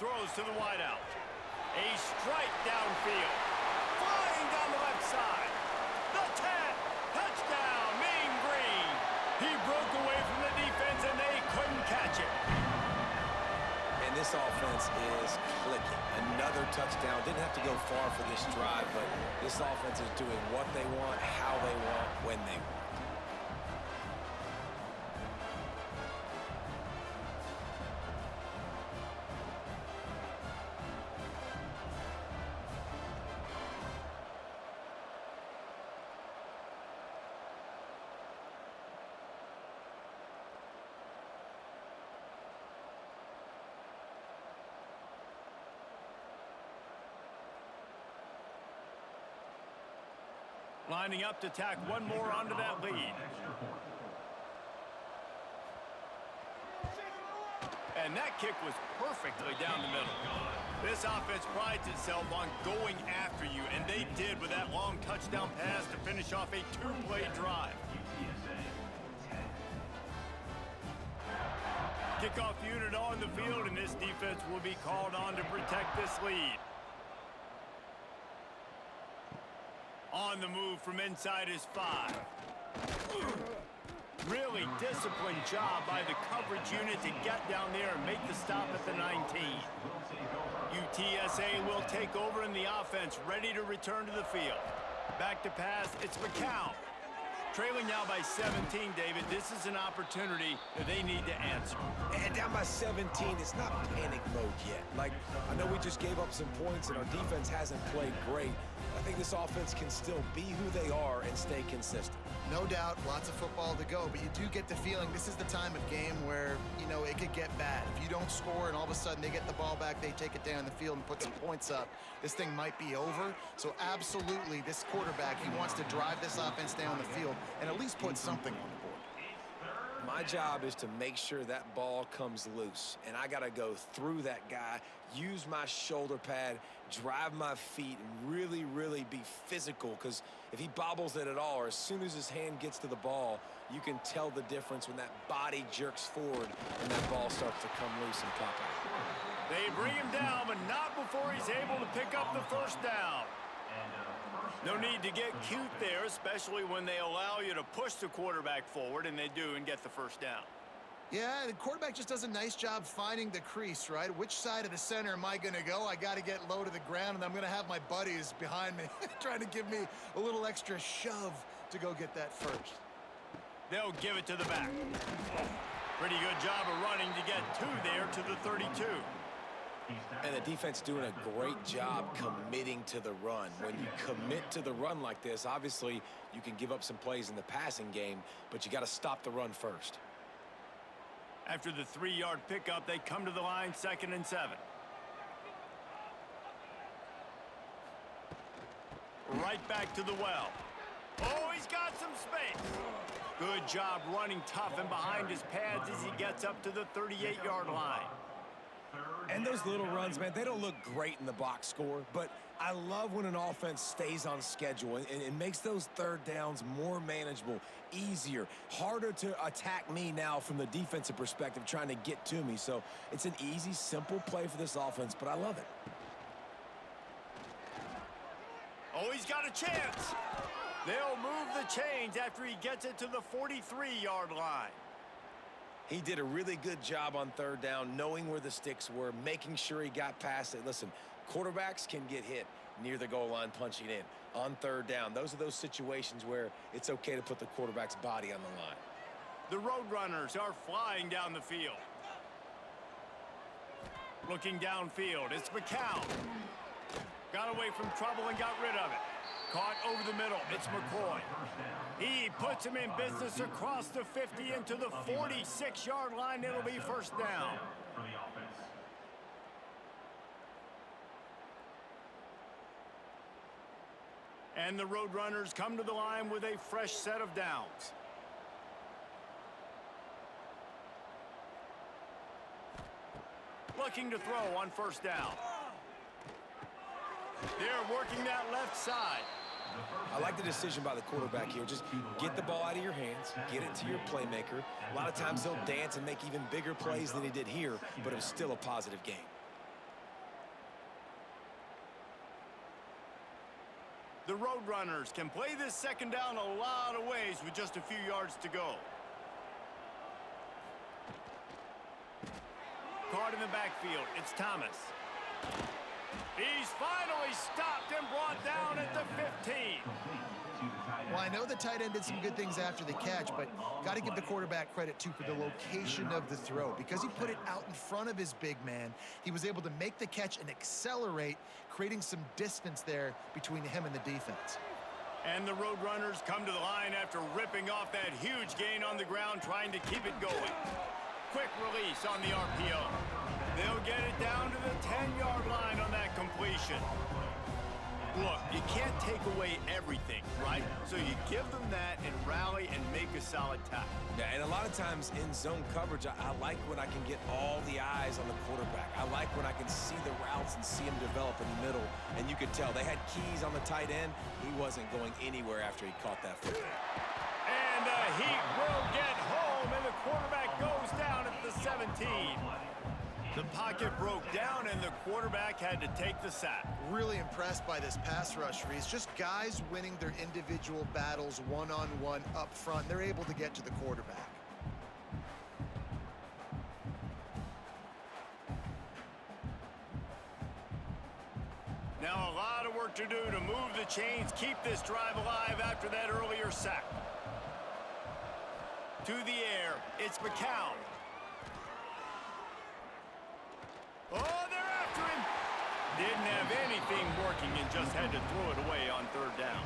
Throws to the wideout. A strike downfield. Flying down the left side. The 10. Touchdown, Mean Green. He broke away from the defense, and they couldn't catch it. And this offense is clicking. Another touchdown. Didn't have to go far for this drive, but this offense is doing what they want, how they want, when they want. Lining up to tack one more onto that lead. And that kick was perfectly down the middle. This offense prides itself on going after you, and they did with that long touchdown pass to finish off a 2-play drive. Kickoff unit on the field, and this defense will be called on to protect this lead. On the move from inside his 5. Really disciplined job by the coverage unit to get down there and make the stop at the 19. UTSA will take over in the offense, ready to return to the field. Back to pass, it's McCown. Trailing now by 17, David. This is an opportunity that they need to answer. And down by 17, it's not panic mode yet. Like, I know we just gave up some points and our defense hasn't played great. I think this offense can still be who they are and stay consistent. No doubt, lots of football to go, but you do get the feeling this is the time of game where, you know, it could get bad. If you don't score and all of a sudden they get the ball back, they take it down the field and put some points up, this thing might be over. So absolutely, this quarterback, he wants to drive this offense down the field and at least put something on the board. My job is to make sure that ball comes loose, and I got to go through that guy, use my shoulder pad, drive my feet, and really, really be physical, because if he bobbles it at all, or as soon as his hand gets to the ball, you can tell the difference when that body jerks forward and that ball starts to come loose and pop out. They bring him down, but not before he's able to pick up the first down. No need to get cute there, especially when they allow you to push the quarterback forward, and they do, and get the first down. Yeah, the quarterback just does a nice job finding the crease, right? Which side of the center am I going to go? I got to get low to the ground, and I'm going to have my buddies behind me trying to give me a little extra shove to go get that first. They'll give it to the back. Pretty good job of running to get two there to the 32. And the defense doing a great job committing to the run. When you commit to the run like this, obviously you can give up some plays in the passing game, but you got to stop the run first. After the 3-yard pickup, they come to the line, 2nd and 7. Right back to the well. Oh, he's got some space. Good job running tough and behind his pads as he gets up to the 38-yard line. And those little runs, man, they don't look great in the box score, but I love when an offense stays on schedule and it makes those third downs more manageable, easier, harder to attack me now from the defensive perspective trying to get to me. So it's an easy, simple play for this offense, but I love it. Oh, he's got a chance. They'll move the chains after he gets it to the 43-yard line. He did a really good job on third down, knowing where the sticks were, making sure he got past it. Listen, quarterbacks can get hit near the goal line punching in. On third down, those are those situations where it's okay to put the quarterback's body on the line. The Roadrunners are flying down the field. Looking downfield, it's McCown. Got away from trouble and got rid of it. Caught over the middle, it's McCoy. He puts him in business across the 50 into the 46-yard line. It'll be first down. And the Roadrunners come to the line with a fresh set of downs. Looking to throw on first down. They're working that left side. I like the decision by the quarterback here. Just get the ball out of your hands, get it to your playmaker. A lot of times he'll dance and make even bigger plays than he did here, but it was still a positive game. The Roadrunners can play this second down a lot of ways with just a few yards to go. Caught in the backfield, it's Thomas. He's finally stopped and brought down at the 15. Well, I know the tight end did some good things after the catch, but got to give the quarterback credit, too, for the location of the throw. Because he put it out in front of his big man, he was able to make the catch and accelerate, creating some distance there between him and the defense. And the Roadrunners come to the line after ripping off that huge gain on the ground, trying to keep it going. Quick release on the RPO. They'll get it down to the 10-yard line on that completion. Look, you can't take away everything, right? So you give them that and rally and make a solid tackle. Yeah, and a lot of times in zone coverage, I like when I can get all the eyes on the quarterback. I like when I can see the routes and see him develop in the middle. And you could tell they had keys on the tight end. He wasn't going anywhere after he caught that football. And the Heat will get home, and the quarterback goes down at the 17. The pocket broke down, and the quarterback had to take the sack. Really impressed by this pass rush, Reese. Just guys winning their individual battles one-on-one up front. They're able to get to the quarterback. Now a lot of work to do to move the chains, keep this drive alive after that earlier sack. To the air, it's McCown. Oh, they're after him. Didn't have anything working and just had to throw it away on third down.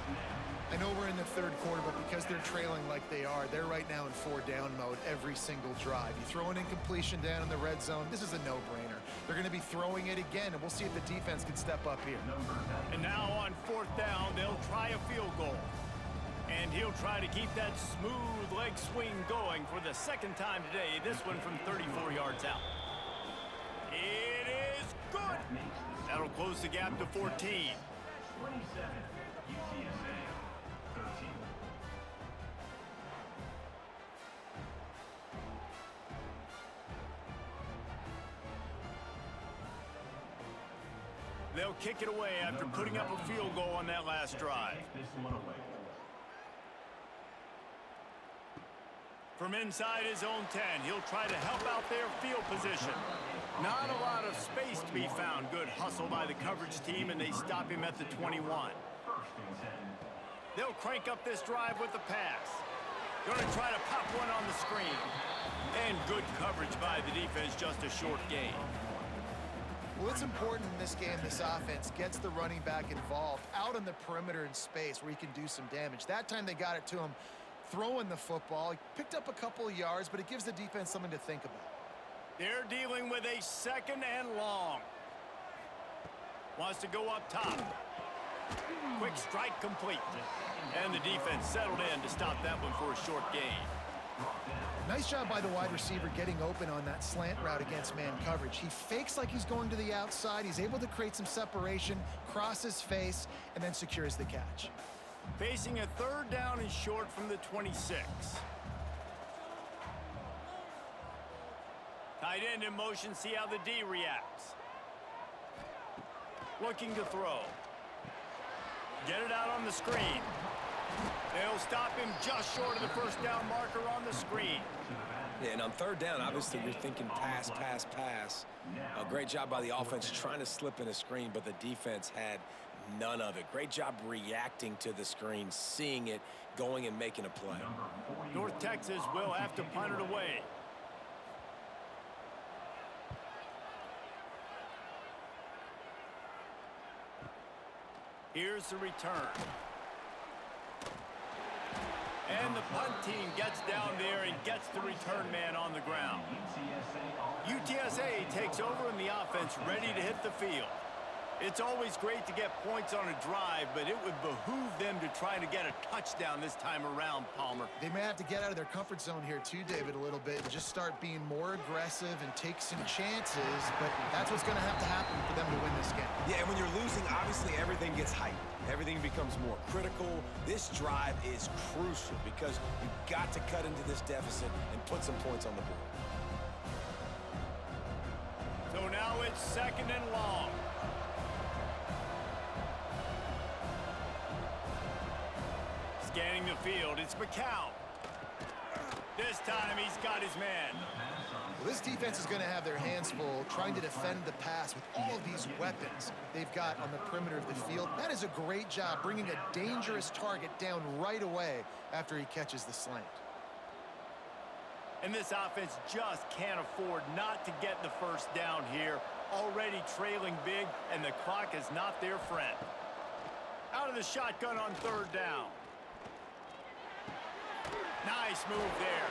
I know we're in the third quarter, but because they're trailing like they are, they're right now in 4-down mode every single drive. You throw an incompletion down in the red zone, this is a no-brainer. They're going to be throwing it again, and we'll see if the defense can step up here. And now on fourth down, they'll try a field goal. And he'll try to keep that smooth leg swing going for the second time today. This one from 34 yards out. It is good. That'll close the gap to 14. 27, UTSA 13. They'll kick it away after putting up a field goal on that last drive. This one away. From inside his own 10, he'll try to help out their field position. Not a lot of space to be found. Good hustle by the coverage team, and they stop him at the 21. First and 10. They'll crank up this drive with the pass. Going to try to pop one on the screen. And good coverage by the defense, just a short gain. Well, it's important in this game, this offense gets the running back involved out on the perimeter in space where he can do some damage. That time they got it to him throwing the football. He picked up a couple of yards, but it gives the defense something to think about. They're dealing with a second and long. Wants to go up top. Quick strike complete. And the defense settled in to stop that one for a short gain. Nice job by the wide receiver getting open on that slant route against man coverage. He fakes like he's going to the outside. He's able to create some separation, cross his face, and then secures the catch. Facing a third down and short from the 26. Tight end in motion, see how the D reacts. Looking to throw. Get it out on the screen. They'll stop him just short of the first down marker on the screen. Yeah, and on third down, obviously you're thinking pass, pass, pass. A great job by the offense trying to slip in a screen, but the defense had none of it. Great job reacting to the screen, seeing it, going and making a play. North Texas will have to punt it away. Here's the return. And the punt team gets down there and gets the return man on the ground. UTSA takes over in the offense, ready to hit the field. It's always great to get points on a drive, but it would behoove them to try to get a touchdown this time around, Palmer. They may have to get out of their comfort zone here too, David, a little bit and just start being more aggressive and take some chances, but that's what's going to have to happen for them to win this game. Yeah, and when you're losing, obviously everything gets heightened. Everything becomes more critical. This drive is crucial because you've got to cut into this deficit and put some points on the board. So now it's second and long. Scanning the field, it's McCown. This time he's got his man. Well, this defense is going to have their hands full trying to defend the pass with all of these weapons they've got on the perimeter of the field. That is a great job bringing a dangerous target down right away after he catches the slant. And this offense just can't afford not to get the first down here. Already trailing big, and the clock is not their friend. Out of the shotgun on third down. Nice move there.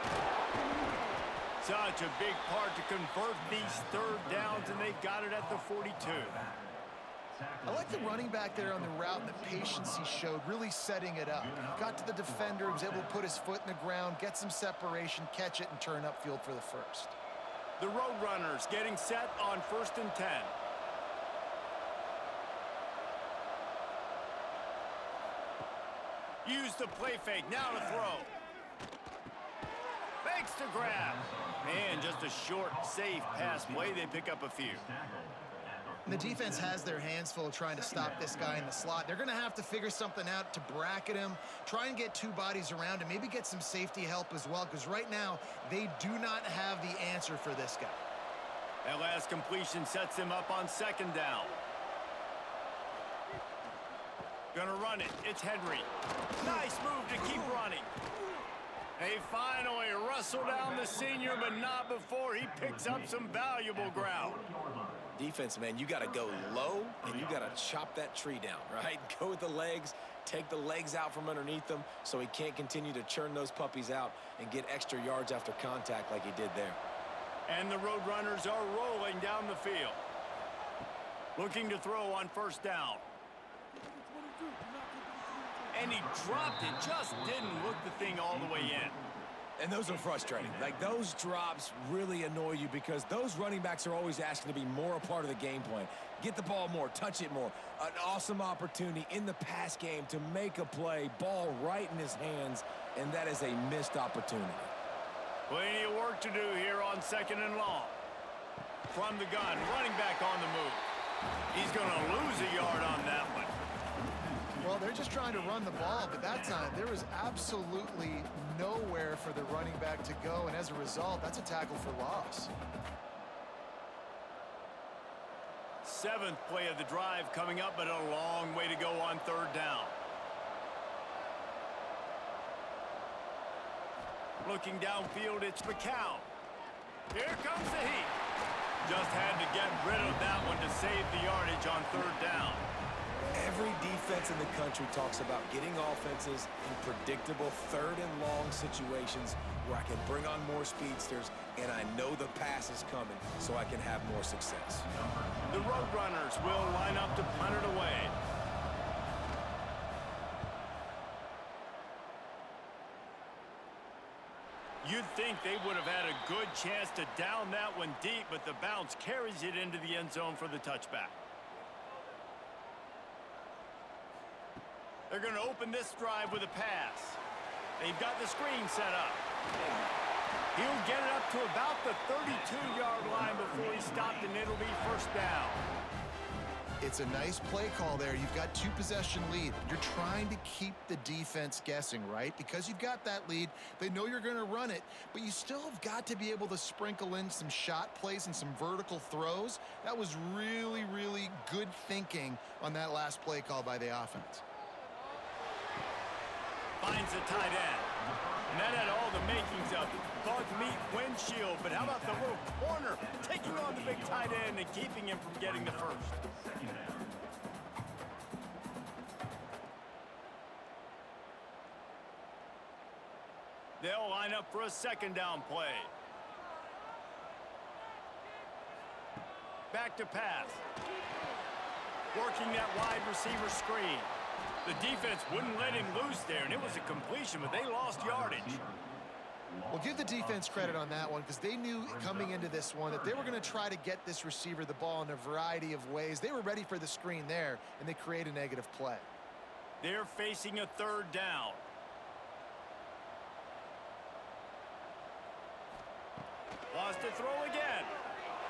Such a big part to convert these third downs, and they've got it at the 42. I like the running back there on the route and the patience he showed, really setting it up. Got to the defender, was able to put his foot in the ground, get some separation, catch it, and turn upfield for the first. The Roadrunners getting set on 1st and 10. Use the play fake, now to throw. Fakes to grab. And just a short, safe pass play. They pick up a few. And the defense has their hands full trying to stop this guy in the slot. They're going to have to figure something out to bracket him, try and get two bodies around him, maybe get some safety help as well, because right now they do not have the answer for this guy. That last completion sets him up on second down. Gonna run it. It's Henry. Nice move to keep running. They finally wrestle down the senior, but not before he picks up some valuable ground. Defense, man, you got to go low, and you got to chop that tree down, right? Go with the legs, take the legs out from underneath them so he can't continue to churn those puppies out and get extra yards after contact like he did there. And the Roadrunners are rolling down the field. Looking to throw on 1st down. And he dropped it, just didn't look the thing all the way in. And those are frustrating. Like, those drops really annoy you because those running backs are always asking to be more a part of the game plan. Get the ball more, touch it more. An awesome opportunity in the pass game to make a play, ball right in his hands, and that is a missed opportunity. Plenty of work to do here on 2nd and long. From the gun, running back on the move. He's going to lose a yard on that one. Well, they're just trying to run the ball, but that time there was absolutely nowhere for the running back to go, and as a result, that's a tackle for loss. 7th play of the drive coming up, but a long way to go on 3rd down. Looking downfield, it's McCown. Here comes the heat. Just had to get rid of that one to save the yardage on 3rd down. Every defense in the country talks about getting offenses in predictable 3rd and long situations where I can bring on more speedsters and I know the pass is coming so I can have more success. The Roadrunners will line up to punt it away. You'd think they would have had a good chance to down that one deep, but the bounce carries it into the end zone for the touchback. They're going to open this drive with a pass. They've got the screen set up. He'll get it up to about the 32-yard line before he stopped, and it'll be 1st down. It's a nice play call there. You've got 2-possession lead. You're trying to keep the defense guessing, right? Because you've got that lead, they know you're going to run it, but you still have got to be able to sprinkle in some shot plays and some vertical throws. That was really, really good thinking on that last play call by the offense. Finds the tight end. And that had all the makings of bug meat windshield. But how about the little corner taking on the big tight end and keeping him from getting the first? They'll line up for a 2nd down play. Back to pass. Working that wide receiver screen. The defense wouldn't let him loose there, and it was a completion, but they lost yardage. Well, give the defense credit on that one because they knew coming into this one that they were going to try to get this receiver the ball in a variety of ways. They were ready for the screen there, and they create a negative play. They're facing a 3rd down. Wants to throw again.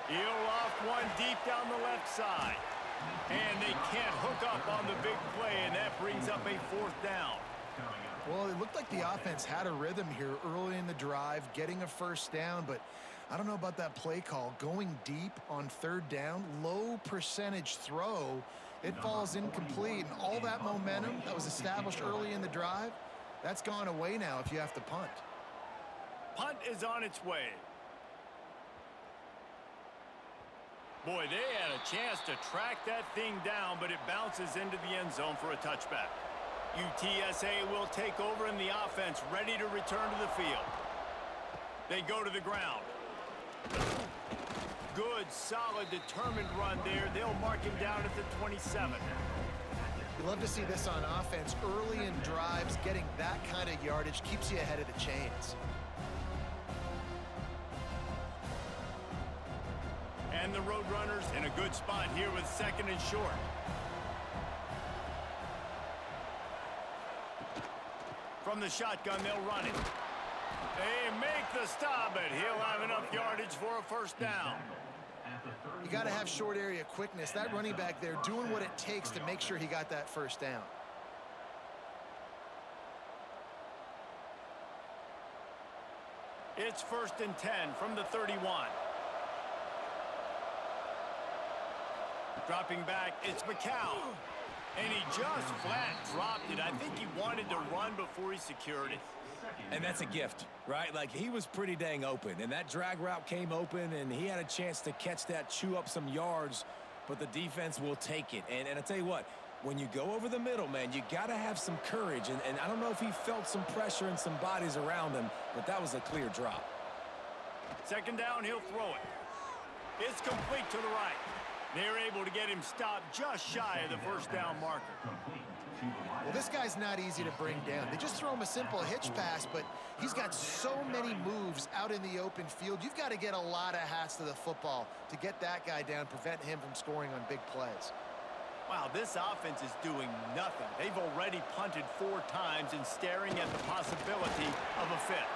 He'll loft one deep down the left side. And they can't hook up on the big play, and that brings up a 4th down. Well, it looked like the offense had a rhythm here early in the drive, getting a 1st down, but I don't know about that play call. Going deep on 3rd down, low percentage throw, it falls incomplete, and all that momentum that was established early in the drive, that's gone away now if you have to punt. Punt is on its way. Boy, they had a chance to track that thing down, but it bounces into the end zone for a touchback. UTSA will take over in the offense, ready to return to the field. They go to the ground. Good, solid, determined run there. They'll mark him down at the 27. You love to see this on offense. Early in drives, getting that kind of yardage keeps you ahead of the chains. And the Roadrunners in a good spot here with 2nd and short. From the shotgun, they'll run it. They make the stop, but he'll have enough yardage for a 1st down. You got to have short area quickness. That running back there doing what it takes to make sure he got that 1st down. It's 1st and 10 from the 31. Dropping back, it's McCown. And he just flat dropped it. I think he wanted to run before he secured it. And that's a gift, right? Like, he was pretty dang open, and that drag route came open, and he had a chance to catch that, chew up some yards, but the defense will take it. And I tell you what, when you go over the middle, man, you got to have some courage, and I don't know if he felt some pressure and some bodies around him, but that was a clear drop. 2nd down, he'll throw it. It's complete to the right. They're able to get him stopped just shy of the 1st down marker. Well, this guy's not easy to bring down. They just throw him a simple hitch pass, but he's got so many moves out in the open field. You've got to get a lot of hats to the football to get that guy down, prevent him from scoring on big plays. Wow, this offense is doing nothing. They've already punted 4 times and staring at the possibility of a 5th.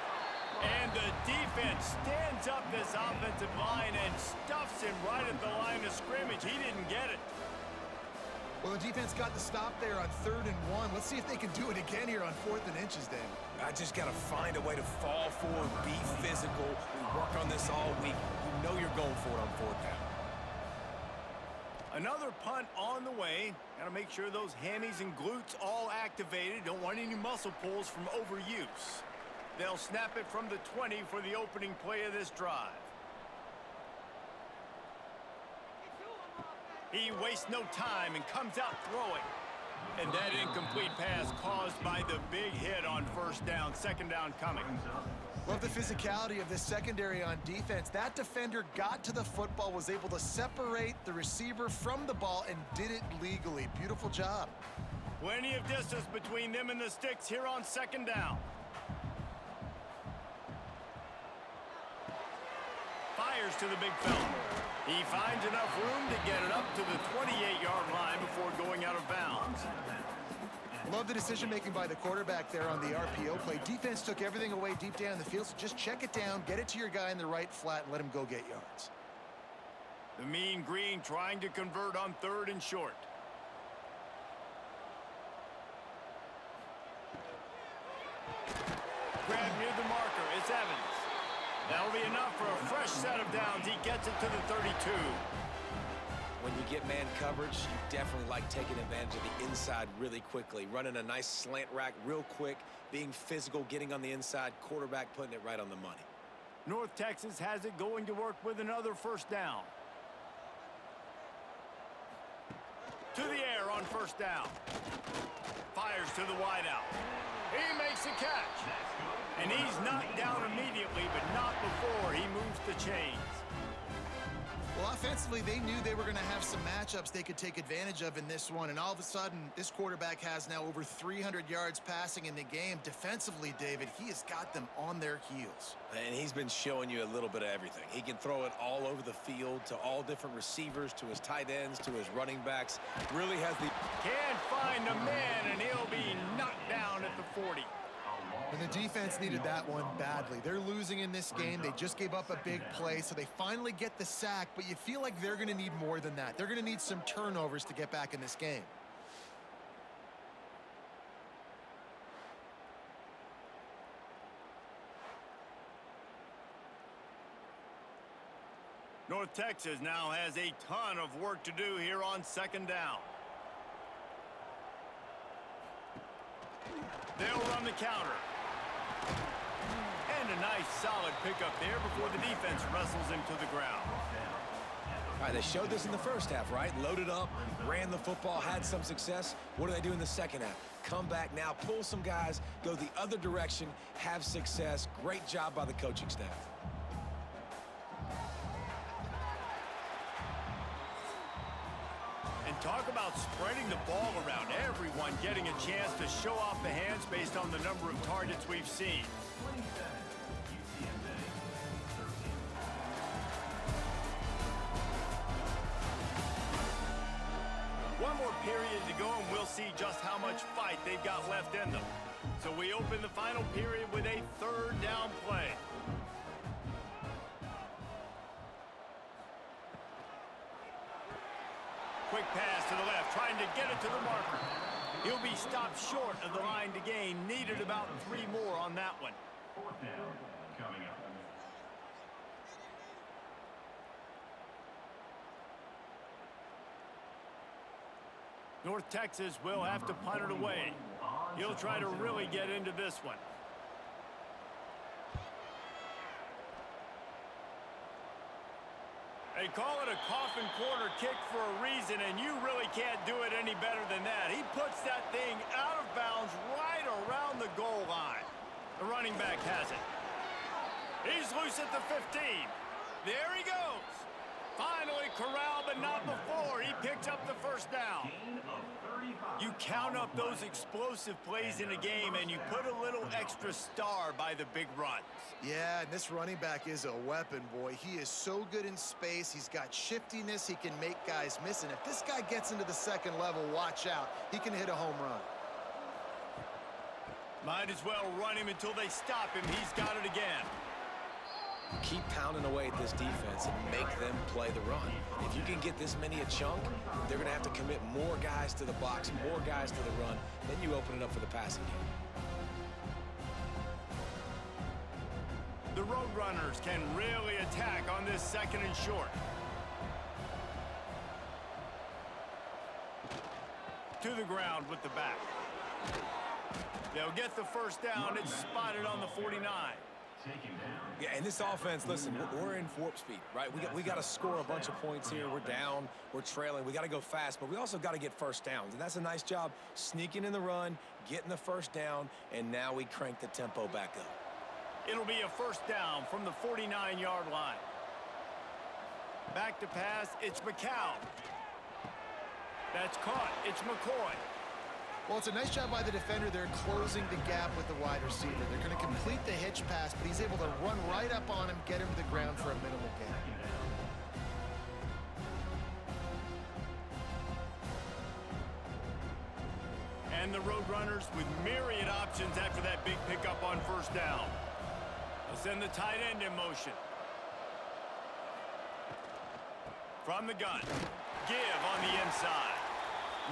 And the defense stands up this offensive line and stuffs him right at the line of scrimmage. He didn't get it. Well, the defense got the stop there on 3rd and 1. Let's see if they can do it again here on 4th and inches, David. I just got to find a way to fall forward, be physical. We work on this all week. You know you're going for it on 4th down. Another punt on the way. Got to make sure those hammies and glutes all activated. Don't want any muscle pulls from overuse. They'll snap it from the 20 for the opening play of this drive. He wastes no time and comes out throwing. And that incomplete pass caused by the big hit on 1st down. 2nd down coming. Love the physicality of this secondary on defense. That defender got to the football, was able to separate the receiver from the ball, and did it legally. Beautiful job. Plenty of distance between them and the sticks here on 2nd down. Fires to the big fella. He finds enough room to get it up to the 28-yard line before going out of bounds. Love the decision-making by the quarterback there on the RPO play. Defense took everything away deep down the field, so just check it down, get it to your guy in the right flat, and let him go get yards. The mean green trying to convert on 3rd and short. Grab near the marker. It's Evans. That'll be enough for a fresh set of downs. He gets it to the 32. When you get man coverage, you definitely like taking advantage of the inside really quickly, running a nice slant rack real quick, being physical, getting on the inside, quarterback putting it right on the money. North Texas has it going to work with another 1st down. To the air on 1st down. Fires to the wideout. He makes the catch. And he's knocked down immediately, but not before he moves the chains. Well, offensively, they knew they were going to have some matchups they could take advantage of in this one, and all of a sudden, this quarterback has now over 300 yards passing in the game. Defensively, David, he has got them on their heels. And he's been showing you a little bit of everything. He can throw it all over the field to all different receivers, to his tight ends, to his running backs. Really has the... Can't find a man, and he'll be knocked down at the 40. And the defense needed that one badly. They're losing in this game. They just gave up a big play, so they finally get the sack, but you feel like they're going to need more than that. They're going to need some turnovers to get back in this game. North Texas now has a ton of work to do here on 2nd down. They'll run the counter. And a nice solid pickup there before the defense wrestles him to the ground. All right, they showed this in the 1st half, right? Loaded up, ran the football, had some success. What do they do in the 2nd half? Come back now, pull some guys, go the other direction, have success. Great job by the coaching staff. And talk about spreading the ball around. Everyone getting a chance to show off the hands based on the number of targets we've seen. One more period to go, and we'll see just how much fight they've got left in them. So we open the final period with a 3rd down play. Quick pass to the left, trying to get it to the marker. He'll be stopped short of the line to gain. Needed about 3 more on that one. 4th down coming up. North Texas will have to punt it away. He'll try to really get into this one. They call it a coffin corner kick for a reason, and you really can't do it any better than that. He puts that thing out of bounds right around the goal line. The running back has it. He's loose at the 15. There he goes. Finally corralled, but not before. He picks up the 1st down. Gain of 30 You count up those explosive plays in a game, and you put a little extra star by the big runs. Yeah, and this running back is a weapon, boy. He is so good in space. He's got shiftiness. He can make guys miss. And if this guy gets into the second level, watch out. He can hit a home run. Might as well run him until they stop him. He's got it again. Keep pounding away at this defense and make them play the run. If you can get this many a chunk, they're going to have to commit more guys to the box, more guys to the run. Then you open it up for the passing game. The Roadrunners can really attack on this second and short. To the ground with the back. They'll get the first down. It's spotted on the 49. Yeah, and this offense, listen, we're in warp speed, right? We got to score a bunch of points here. We're down, we're trailing. We got to go fast, but we also got to get first downs. And that's a nice job sneaking in the run, getting the first down, and now we crank the tempo back up. It'll be a first down from the 49-yard line. Back to pass, it's McCown. That's caught. It's McCoy. Well, it's a nice job by the defender. They're closing the gap with the wide receiver. They're going to complete the hitch pass, but he's able to run right up on him, get him to the ground for a minimal gain. And the Roadrunners with myriad options after that big pickup on first down. They'll send the tight end in motion. From the gun. Give on the inside.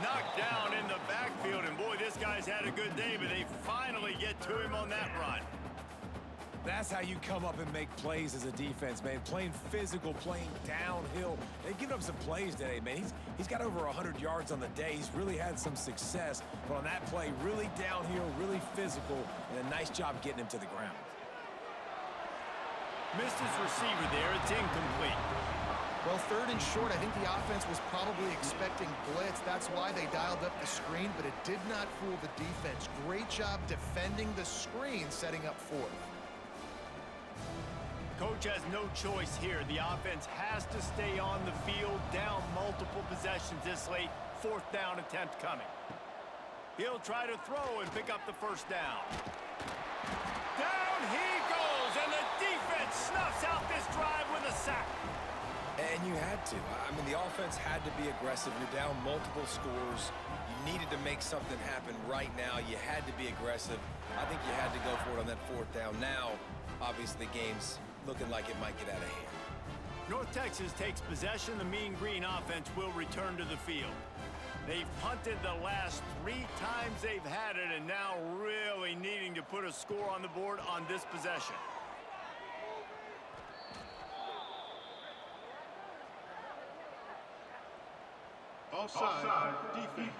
Knocked down in the backfield, and boy, this guy's had a good day, but they finally get to him on that run. That's how you come up and make plays as a defense, man. Playing physical, playing downhill. They've given up some plays today, man. He's got over 100 yards on the day. He's really had some success, but on that play, really downhill, really physical, and a nice job getting him to the ground. Missed his receiver there. It's incomplete. Well, third and short, I think the offense was probably expecting blitz. That's why they dialed up the screen, but it did not fool the defense. Great job defending the screen, setting up fourth. Coach has no choice here. The offense has to stay on the field, down multiple possessions this late. Fourth down attempt coming. He'll try to throw and pick up the first down. Down he goes, and the defense snuffs out this drive with a sack. And you had to. I mean, the offense had to be aggressive. You're down multiple scores. You needed to make something happen right now. You had to be aggressive. I think you had to go for it on that fourth down. Now, obviously, the game's looking like it might get out of hand. North Texas takes possession. The Mean Green offense will return to the field. They've punted the last 3 times they've had it, and now really needing to put a score on the board on this possession. Offside defense.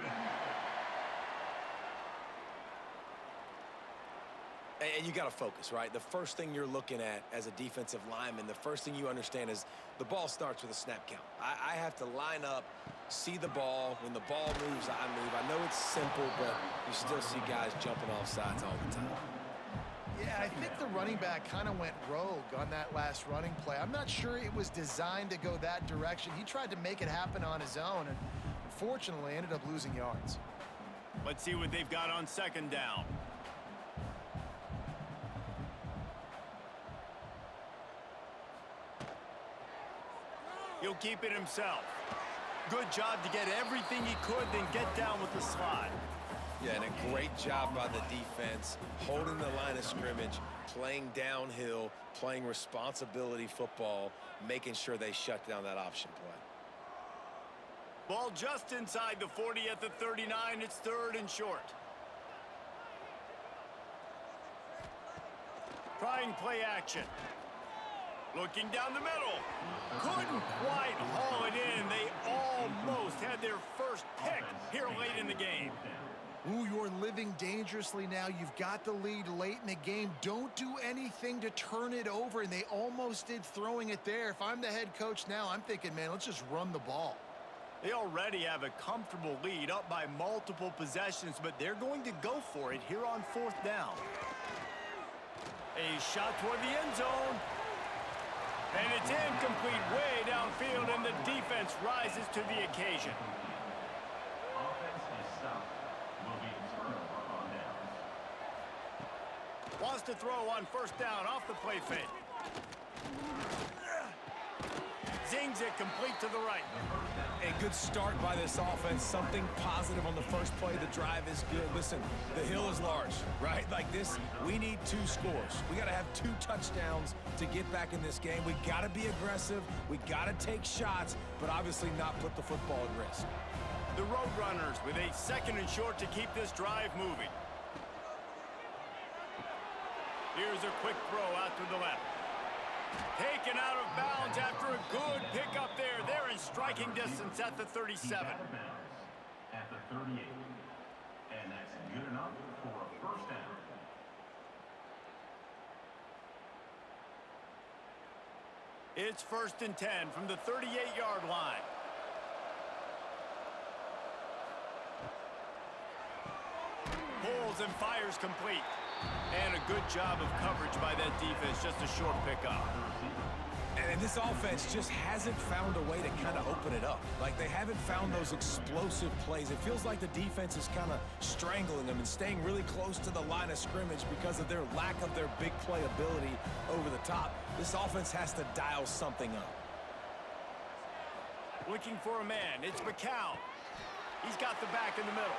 And you got to focus, right? The first thing you're looking at as a defensive lineman, the first thing you understand is the ball starts with a snap count. I have to line up, see the ball. When the ball moves, I move. I know it's simple, but you still see guys jumping off sides all the time. Yeah, I think the running back kind of went rogue on that last running play. I'm not sure it was designed to go that direction. He tried to make it happen on his own, and unfortunately ended up losing yards. Let's see what they've got on second down. He'll keep it himself. Good job to get everything he could, then get down with the slide. Yeah, and a great job by the defense, holding the line of scrimmage, playing downhill, playing responsibility football, making sure they shut down that option play. Ball just inside the 40 at the 39. It's third and short. Trying play action. Looking down the middle. Couldn't quite haul it in. They almost had their first pick here late in the game. Ooh, you're living dangerously now. You've got the lead late in the game. Don't do anything to turn it over, and they almost did throwing it there. If I'm the head coach now, I'm thinking, man, let's just run the ball. They already have a comfortable lead up by multiple possessions, but they're going to go for it here on fourth down. A shot toward the end zone. And it's incomplete way downfield, and the defense rises to the occasion. Offense is stopped. Wants to throw on first down off the play fake. Zings it complete to the right. A good start by this offense. Something positive on the first play. The drive is good. Listen, the hill is large, right? Like this, we need 2 scores. We got to have 2 touchdowns to get back in this game. We got to be aggressive. We got to take shots, but obviously not put the football at risk. The Roadrunners with a 2nd and short to keep this drive moving. Here's a quick throw out to the left. Taken out of bounds after a good pickup there. They're in striking distance at the 37. At the 38. And that's good enough for a first down. It's 1st and 10 from the 38-yard line. Pulls and fires complete. And a good job of coverage by that defense. Just a short pickup. And this offense just hasn't found a way to kind of open it up. Like, they haven't found those explosive plays. It feels like the defense is kind of strangling them and staying really close to the line of scrimmage because of their lack of their big play ability over the top. This offense has to dial something up. Looking for a man. It's McCown. He's got the back in the middle.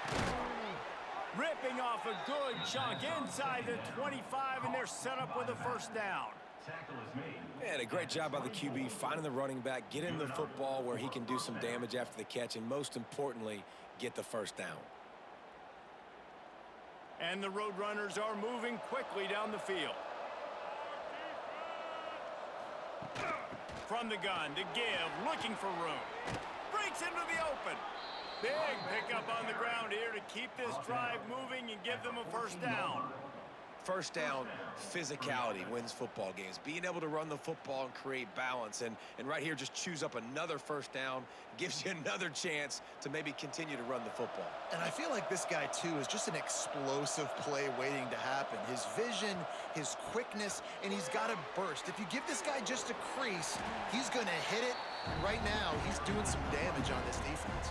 Ripping off a good chunk inside the 25, and they're set up with a first down. Tackle is made. And a great job by the QB finding the running back, getting the football where he can do some damage after the catch, and most importantly, get the first down. And the Roadrunners are moving quickly down the field. From the gun to give, looking for room. Breaks into the open. Big pickup on the ground here to keep this drive moving and give them a first down. First down, physicality wins football games. Being able to run the football and create balance. And right here, just choose up another first down. Gives you another chance to maybe continue to run the football. And I feel like this guy, too, is just an explosive play waiting to happen. His vision, his quickness, and he's got a burst. If you give this guy just a crease, he's going to hit it. And right now, he's doing some damage on this defense.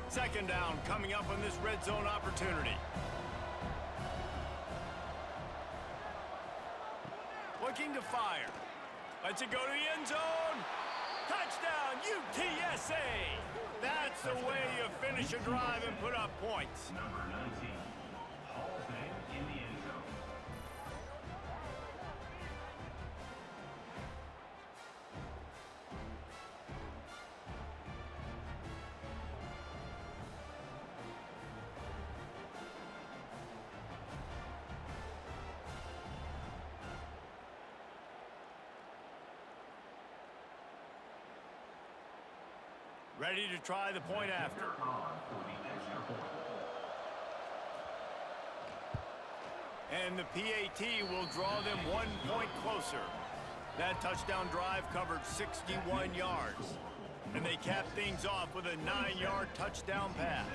Second down coming up on this red zone opportunity. Looking to fire. Lets it go to the end zone. Touchdown, UTSA. That's the way you finish a drive and put up points. Number 19. Hall's name in the end zone. Ready to try the point after. And the PAT will draw them 1 point closer. That touchdown drive covered 61 yards. And they capped things off with a 9-yard touchdown pass.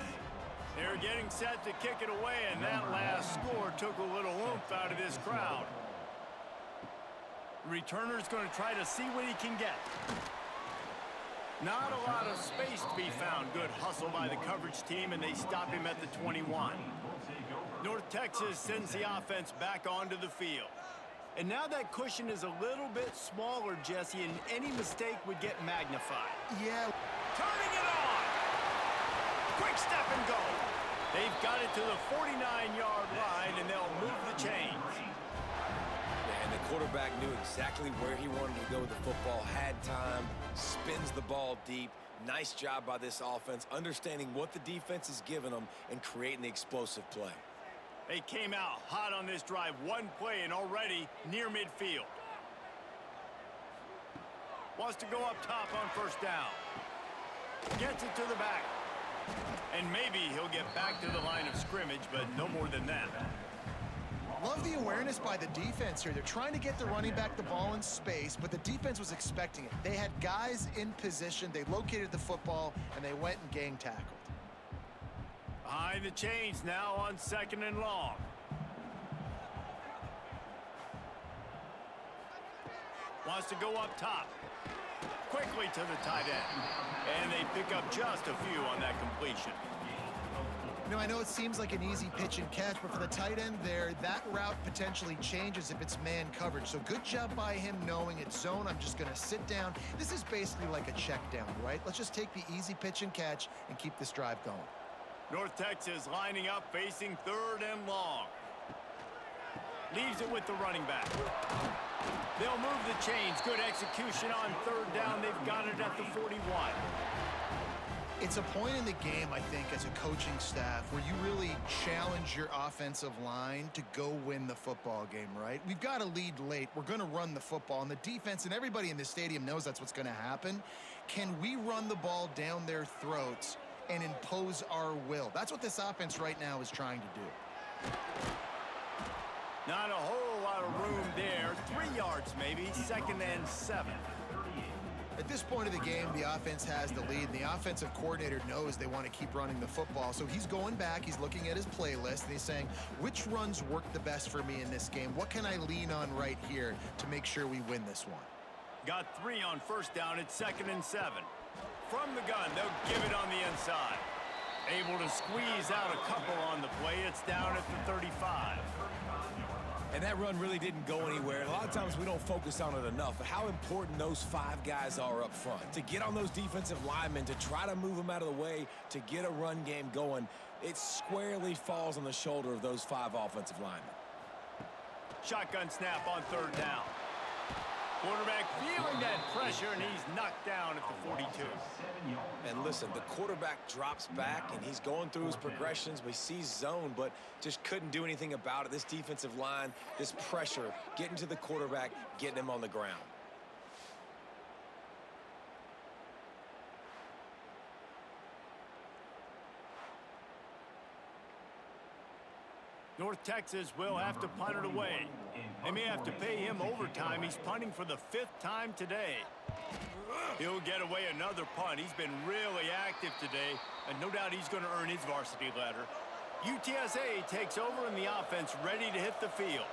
They're getting set to kick it away, and that last score took a little oomph out of this crowd. Returner's going to try to see what he can get. Not a lot of space to be found. Good hustle by the coverage team, and they stop him at the 21. North Texas sends the offense back onto the field. And now that cushion is a little bit smaller, Jesse, and any mistake would get magnified. Yeah. Turning it on! Quick step and go! They've got it to the 49-yard line, and they'll move the chains. And the quarterback knew exactly where he wanted to go with the football, had time, spins the ball deep. Nice job by this offense, understanding what the defense is giving them and creating the explosive play. They came out hot on this drive. 1 play and already near midfield. Wants to go up top on first down. Gets it to the back. And maybe he'll get back to the line of scrimmage, but no more than that. Love the awareness by the defense here. They're trying to get the running back the ball in space, but the defense was expecting it. They had guys in position. They located the football, and they went and gang tackled. Behind the chains now on 2nd and long. Wants to go up top. Quickly to the tight end. And they pick up just a few on that completion. You know, I know it seems like an easy pitch and catch, but for the tight end there, that route potentially changes if it's man coverage. So good job by him knowing it's zone. I'm just going to sit down. This is basically like a check down, right? Let's just take the easy pitch and catch and keep this drive going. North Texas lining up, facing 3rd and long. Leaves it with the running back. They'll move the chains. Good execution on 3rd down. They've got it at the 41. It's a point in the game, I think, as a coaching staff where you really challenge your offensive line to go win the football game, right? We've got to lead late. We're going to run the football. And the defense and everybody in the stadium knows that's what's going to happen. Can we run the ball down their throats and impose our will? That's what this offense right now is trying to do. Not a whole lot of room there. 3 yards maybe. 2nd and 7. At this point of the game, the offense has the lead, and the offensive coordinator knows they want to keep running the football. So he's going back, he's looking at his playlist, and he's saying, which runs work the best for me in this game? What can I lean on right here to make sure we win this one? Got 3 on 1st down. It's 2nd and 7. From the gun, they'll give it on the inside. Able to squeeze out a couple on the play. It's down at the 35. And that run really didn't go anywhere. And a lot of times we don't focus on it enough, but how important those 5 guys are up front. To get on those defensive linemen, to try to move them out of the way, to get a run game going, it squarely falls on the shoulder of those 5 offensive linemen. Shotgun snap on 3rd down. Quarterback feeling that pressure, and he's knocked down at the 42. And listen, the quarterback drops back, and he's going through his progressions. We see zone, but just couldn't do anything about it. This defensive line, this pressure, getting to the quarterback, getting him on the ground. North Texas will have to punt it away. They may have to pay him overtime. He's punting for the 5th time today. He'll get away another punt. He's been really active today, and no doubt he's going to earn his varsity letter. UTSA takes over, and the offense ready to hit the field.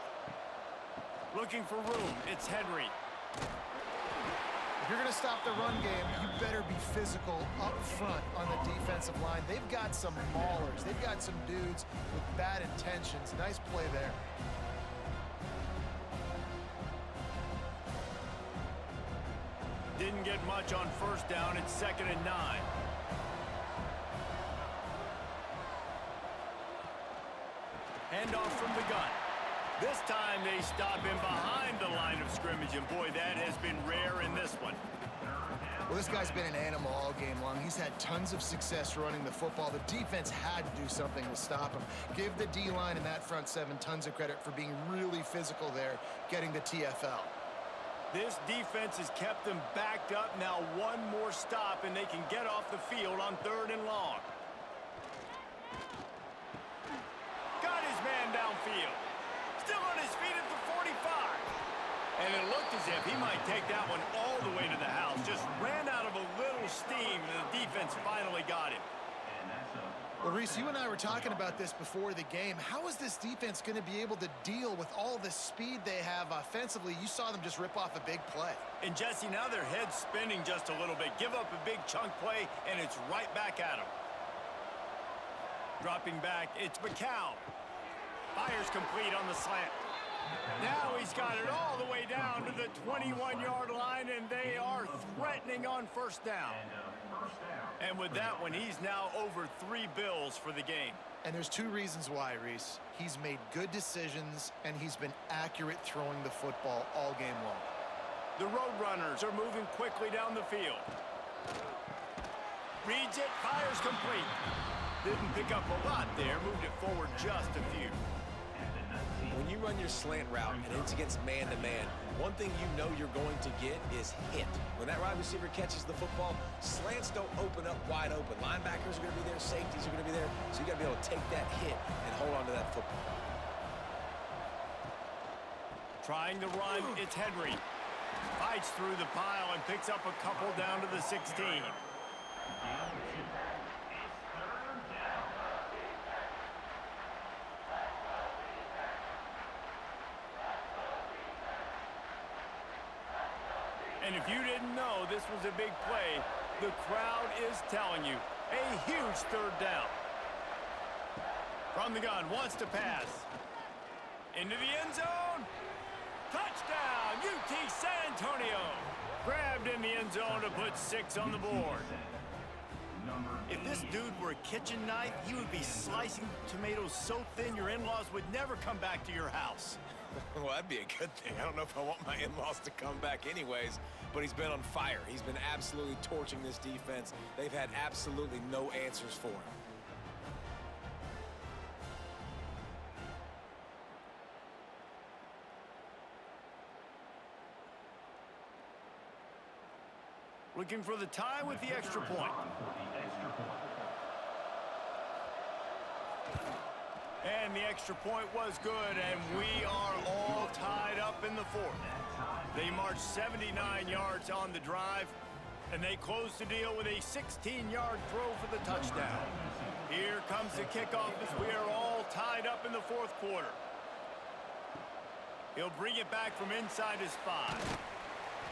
Looking for room. It's Henry. If you're going to stop the run game, you better be physical up front on the defensive line. They've got some maulers. They've got some dudes with bad intentions. Nice play there. Didn't get much on 1st down. It's 2nd and 9. Handoff from the gun. This time they stop him behind the line of scrimmage, and boy, that has been rare in this one. Well, this guy's been an animal all game long. He's had tons of success running the football. The defense had to do something to stop him. Give the D-line and that front 7 tons of credit for being really physical there, getting the TFL. This defense has kept them backed up. Now 1 more stop, and they can get off the field on 3rd and long. Got his man downfield. Still on his feet at the 45. And it looked as if he might take that one all the way to the house. Just ran out of a little steam, and the defense finally got him. Well, Reese, you and I were talking about this before the game. How is this defense going to be able to deal with all the speed they have offensively? You saw them just rip off a big play. And, Jesse, now their head's spinning just a little bit. Give up a big chunk play, and it's right back at them. Dropping back, it's McCown. Fires complete on the slant. Now he's got it all the way down to the 21-yard line, and they are threatening on 1st down. And with that one, he's now over 3 bills for the game. And there's 2 reasons why, Reese. He's made good decisions, and he's been accurate throwing the football all game long. The Roadrunners are moving quickly down the field. Reads it, fires complete. Didn't pick up a lot there, moved it forward just a few. When you run your slant route and it's against man-to-man, one thing you know you're going to get is hit. When that wide receiver catches the football, slants don't open up wide open. Linebackers are going to be there, safeties are going to be there, so you got to be able to take that hit and hold on to that football. Trying to run, it's Henry. Fights through the pile and picks up a couple down to the 16. And if you didn't know this was a big play, the crowd is telling you. A huge third down. From the gun, wants to pass. Into the end zone. Touchdown, UT San Antonio. Grabbed in the end zone to put 6 on the board. If this dude were a kitchen knife, you would be slicing tomatoes so thin your in-laws would never come back to your house. Well, that'd be a good thing. I don't know if I want my in-laws to come back anyways, but he's been on fire. He's been absolutely torching this defense. They've had absolutely no answers for him. Looking for the tie with the extra point. And the extra point was good, and we are all tied up in the fourth. They marched 79 yards on the drive, and they closed the deal with a 16-yard throw for the touchdown. Here comes the kickoff as we are all tied up in the fourth quarter. He'll bring it back from inside his 5.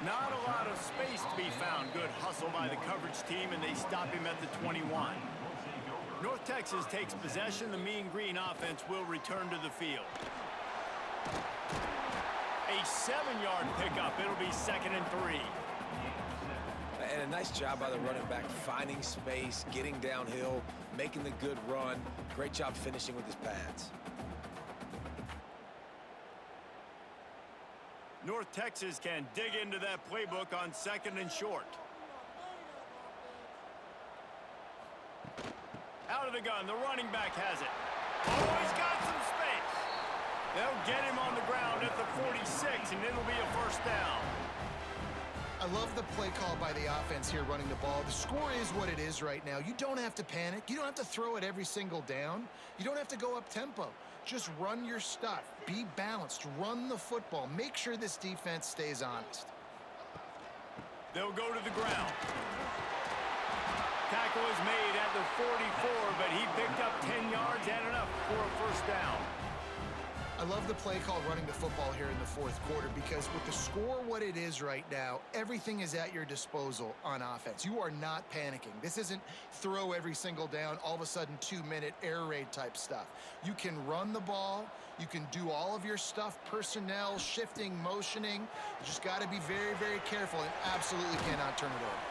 Not a lot of space to be found. Good hustle by the coverage team, and they stop him at the 21. North Texas takes possession. The Mean Green offense will return to the field. A 7-yard pickup. It'll be 2nd and 3. And a nice job by the running back, finding space, getting downhill, making the good run. Great job finishing with his pads. North Texas can dig into that playbook on 2nd and short. Out of the gun, the running back has it. Oh, he's got some space. They'll get him on the ground at the 46, and it'll be a first down. I love the play call by the offense here running the ball. The score is what it is right now. You don't have to panic. You don't have to throw it every single down. You don't have to go up tempo. Just run your stuff. Be balanced. Run the football. Make sure this defense stays honest. They'll go to the ground. Tackle is made at the 44, but he picked up 10 yards and enough for a first down. I love the play call running the football here in the fourth quarter because with the score what it is right now, everything is at your disposal on offense. You are not panicking. This isn't throw every single down, all of a sudden 2-minute air raid type stuff. You can run the ball. You can do all of your stuff, personnel, shifting, motioning. You just got to be very, very careful and absolutely cannot turn it over.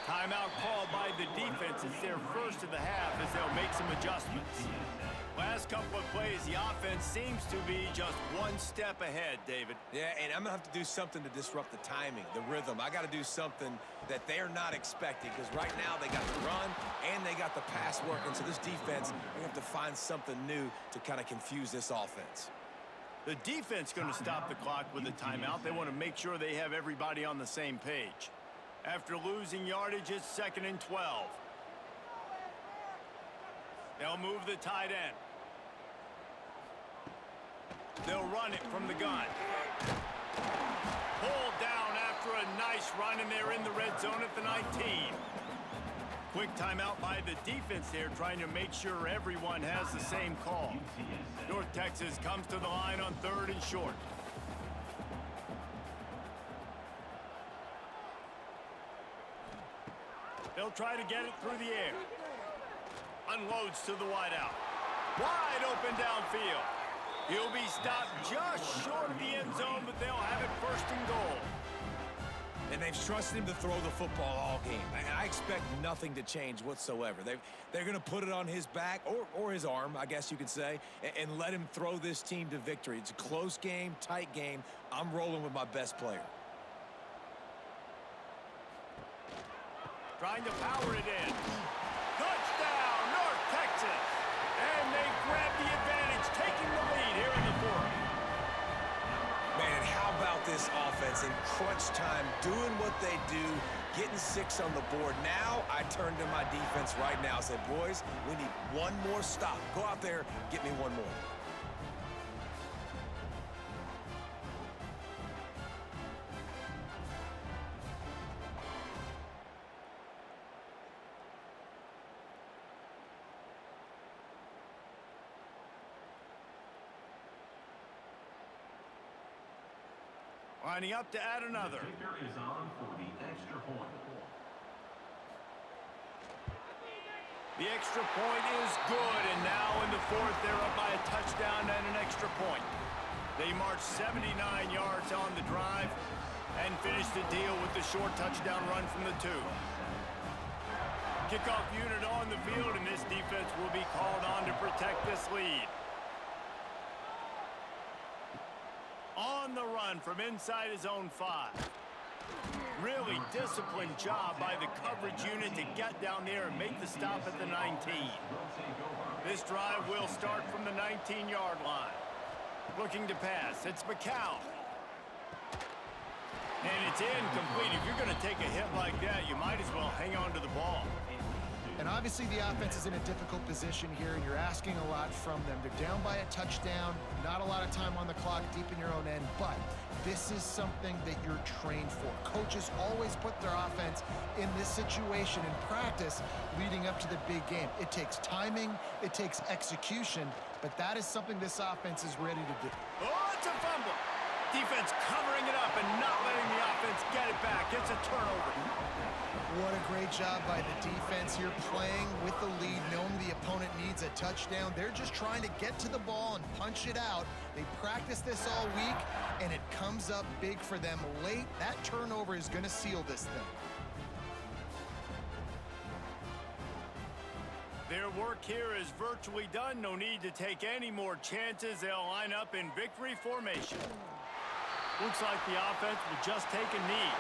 Timeout called by the defense. It's their first of the half as they'll make some adjustments. Last couple of plays, the offense seems to be just one step ahead, David. Yeah, and I'm going to have to do something to disrupt the timing, the rhythm. I got to do something that they're not expecting because right now they got the run and they got the pass working. So this defense, they have to find something new to kind of confuse this offense. The defense going to stop the clock with a timeout. They want to make sure they have everybody on the same page. After losing yardage, it's 2nd and 12. They'll move the tight end. They'll run it from the gun. Pulled down after a nice run, and they're in the red zone at the 19. Quick timeout by the defense there, trying to make sure everyone has the same call. North Texas comes to the line on 3rd and short. They'll try to get it through the air. Unloads to the wideout. Wide open downfield. He'll be stopped just short of the end zone, but they'll have it 1st and goal. And they've trusted him to throw the football all game. And I expect nothing to change whatsoever. They're going to put it on his back, or his arm, I guess you could say, and let him throw this team to victory. It's a close game, tight game. I'm rolling with my best player. Trying to power it in. Touchdown, North Texas. And they grab the advantage, taking the lead here in the fourth. Man, and how about this offense in crunch time, doing what they do, getting 6 on the board. Now I turn to my defense right now and say, boys, we need one more stop. Go out there, get me one more. Lining up to add another. The kicker is on for the extra point. The extra point is good, and now in the fourth, they're up by a touchdown and an extra point. They marched 79 yards on the drive and finished the deal with the short touchdown run from the 2. Kickoff unit on the field, and this defense will be called on to protect this lead. On the run from inside his own 5. Really disciplined job by the coverage unit to get down there and make the stop at the 19. This drive will start from the 19-yard line. Looking to pass, it's McCown. And it's incomplete. If you're going to take a hit like that, you might as well hang on to the ball. And obviously the offense is in a difficult position here, and you're asking a lot from them. They're down by a touchdown, not a lot of time on the clock, deep in your own end, but this is something that you're trained for. Coaches always put their offense in this situation in practice leading up to the big game. It takes timing, it takes execution, but that is something this offense is ready to do. Oh, it's a fumble. Defense covering it up and not letting the offense get it back. It's a turnover. What a great job by the defense here, playing with the lead, knowing the opponent needs a touchdown. They're just trying to get to the ball and punch it out. They practiced this all week, and it comes up big for them late. That turnover is going to seal this thing. Their work here is virtually done. No need to take any more chances. They'll line up in victory formation. Looks like the offense will just take a knee.